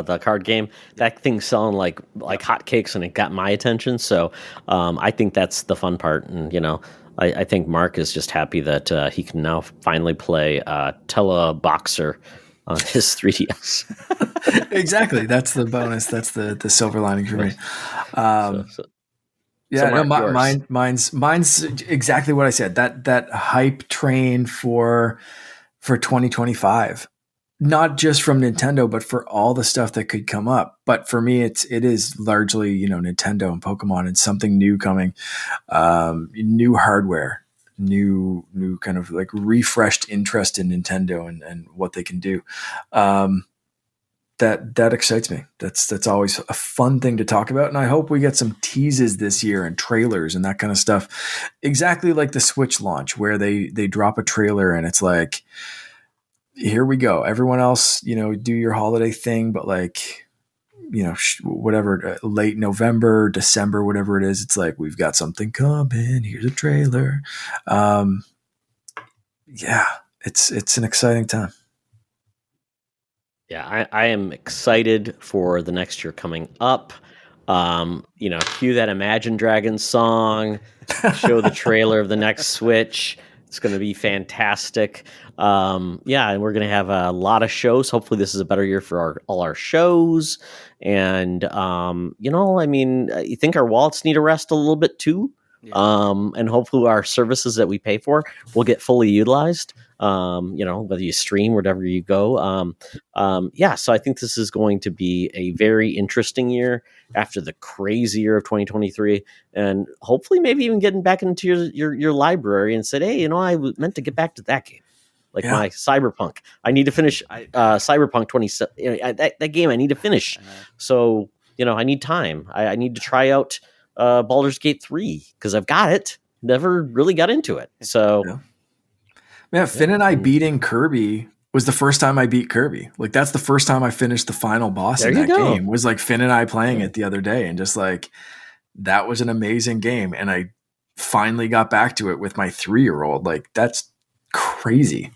the card game, that thing's selling like hotcakes, and it got my attention. So I think that's the fun part. And, I think Mark is just happy that he can now finally play Teleboxer on his 3DS. Exactly. That's the bonus. That's the silver lining for me. Mine's exactly what I said. That hype train for 2025. Not just from Nintendo, but for all the stuff that could come up. But for me, it is largely, Nintendo and Pokemon and something new coming, new hardware, new kind of like refreshed interest in Nintendo and what they can do. That excites me. That's always a fun thing to talk about. And I hope we get some teases this year and trailers and that kind of stuff. Exactly like the Switch launch where they drop a trailer and it's like, here we go. Everyone else, do your holiday thing, but like, whatever, late November, December, whatever it is, it's like, we've got something coming. Here's a trailer. Yeah, it's an exciting time. Yeah, I am excited for the next year coming up. Cue that Imagine Dragons song, show the trailer of the next Switch. It's going to be fantastic. And we're going to have a lot of shows. Hopefully this is a better year for all our shows. And, you think our wallets need a rest a little bit too. Yeah. And hopefully our services that we pay for will get fully utilized. Whether you stream, wherever you go. So I think this is going to be a very interesting year after the crazy year of 2023, and hopefully maybe even getting back into your library and said, hey, I meant to get back to that game. Like my Cyberpunk. I need to finish Cyberpunk 27. That game I need to finish. So, I need time. I need to try out Baldur's Gate 3 because I've got it. Never really got into it. So... Yeah. Man, Finn and I beating Kirby was the first time I beat Kirby. Like, that's the first time I finished the final boss in that game. Was like Finn and I playing it the other day, and just like, that was an amazing game. And I finally got back to it with my 3-year-old. Like, that's crazy.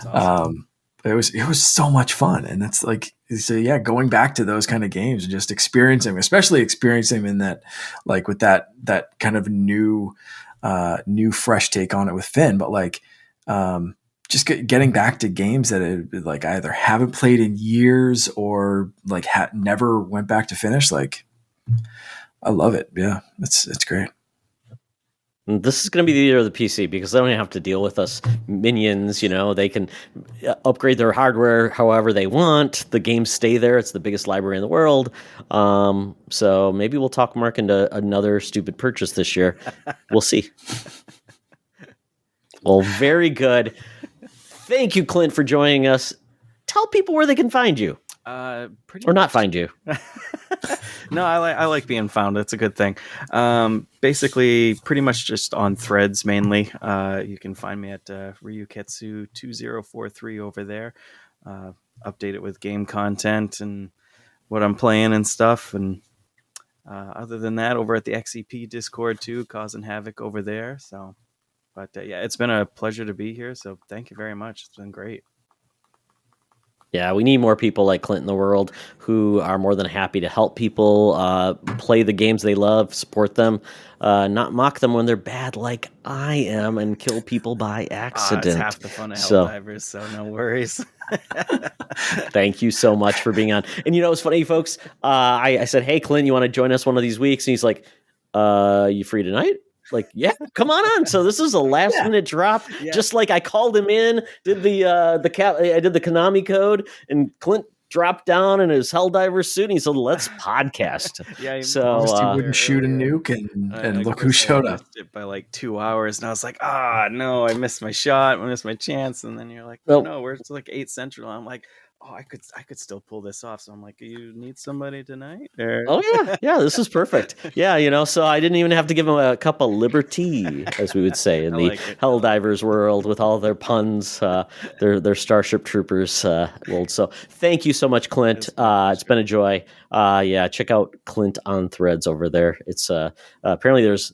That's awesome. It was so much fun. And that's like, so yeah, going back to those kind of games and just experiencing, especially experiencing in that, like with that kind of new fresh take on it with Finn, but like, just getting back to games that I either haven't played in years or like never went back to finish. Like, I love it. Yeah, it's great. This is going to be the year of the PC because they don't have to deal with us minions. They can upgrade their hardware however they want. The games stay there. It's the biggest library in the world. So maybe we'll talk Mark into another stupid purchase this year. We'll see. Well, very good. Thank you, Clint, for joining us. Tell people where they can find you. Not find you. No, I like being found. It's a good thing. Basically, pretty much just on Threads mainly. You can find me at Ryuketsu2043 over there. Update it with game content and what I'm playing and stuff. And other than that, over at the XEP Discord too, causing havoc over there. So. But it's been a pleasure to be here. So thank you very much. It's been great. Yeah, we need more people like Clint in the world who are more than happy to help people play the games they love, support them, not mock them when they're bad like I am, and kill people by accident. It's half the fun of HellDivers, so no worries. Thank you so much for being on. And it's funny, folks. I said, hey, Clint, you want to join us one of these weeks? And he's like, you free tonight? Like, yeah, come on. So this is a last minute drop. Yeah. Just like I called him in, I did the Konami code, and Clint dropped down in his HellDivers suit, and he said, let's podcast. Yeah, so he wouldn't shoot a nuke, and look who showed up. It by like 2 hours, and I was like, no, I missed my shot, I missed my chance. And then you're like, no, we're like 8 Central. I'm like, I could still pull this off. So I'm like, you need somebody tonight? Or... Oh yeah, this is perfect. Yeah, so I didn't even have to give him a cup of liberty, as we would say in the HellDivers world, with all their puns, their Starship Troopers world. So thank you so much, Clint. It's been a joy. Check out Clint on Threads over there. It's apparently there's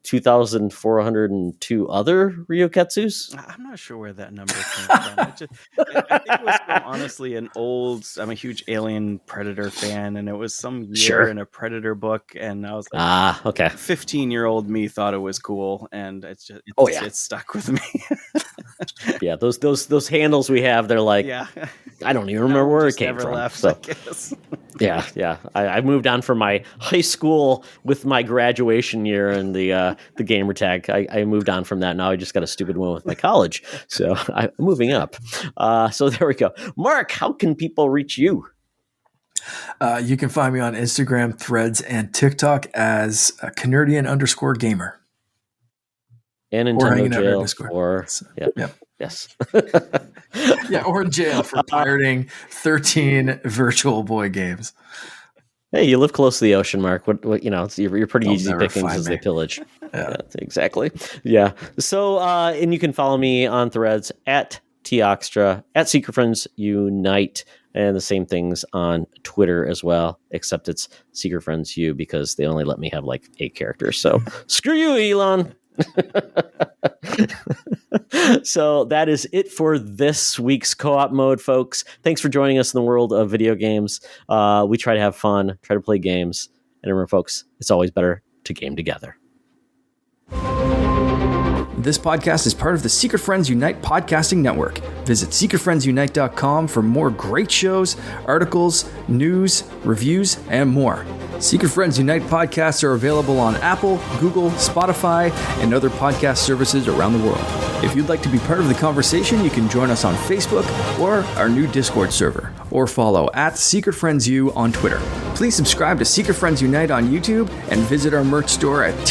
2,402 other Ryuketsus. I'm not sure where that number came from. I think it was from, honestly, I'm a huge Alien Predator fan, and it was some year in a Predator book, and I was like, okay. 15-year-old me thought it was cool, and it's stuck with me. Yeah, those handles we have, they're like, I don't even remember where it came from. Left, I guess. Yeah. I moved on from my high school with my graduation year and the gamer tag. I moved on from that. Now I just got a stupid one with my college. So I'm moving up. So there we go. Mark, how can people reach you? You can find me on Instagram, Threads, and TikTok as Canardian_gamer. And Nintendo jail or yes. Or in jail for pirating 13 Virtual Boy games. Hey, you live close to the ocean, Mark. What you're pretty easy pickings as they pillage. Yeah, exactly. Yeah. So, and you can follow me on Threads at Toxtra, at Secret Friends Unite, and the same things on Twitter as well, except it's Secret Friends U because they only let me have like 8 characters. So screw you, Elon. So that is it for this week's co-op mode, folks. Thanks for joining us in the world of video games. We try to have fun, try to play games, and remember, folks, it's always better to game together. This podcast is part of the Secret Friends Unite podcasting network. Visit secretfriendsunite.com for more great shows, articles, news, reviews, and more. Secret Friends Unite podcasts are available on Apple, Google, Spotify, and other podcast services around the world. If you'd like to be part of the conversation, you can join us on Facebook or our new Discord server, or follow at Secret Friends U on Twitter. Please subscribe to Secret Friends Unite on YouTube and visit our merch store at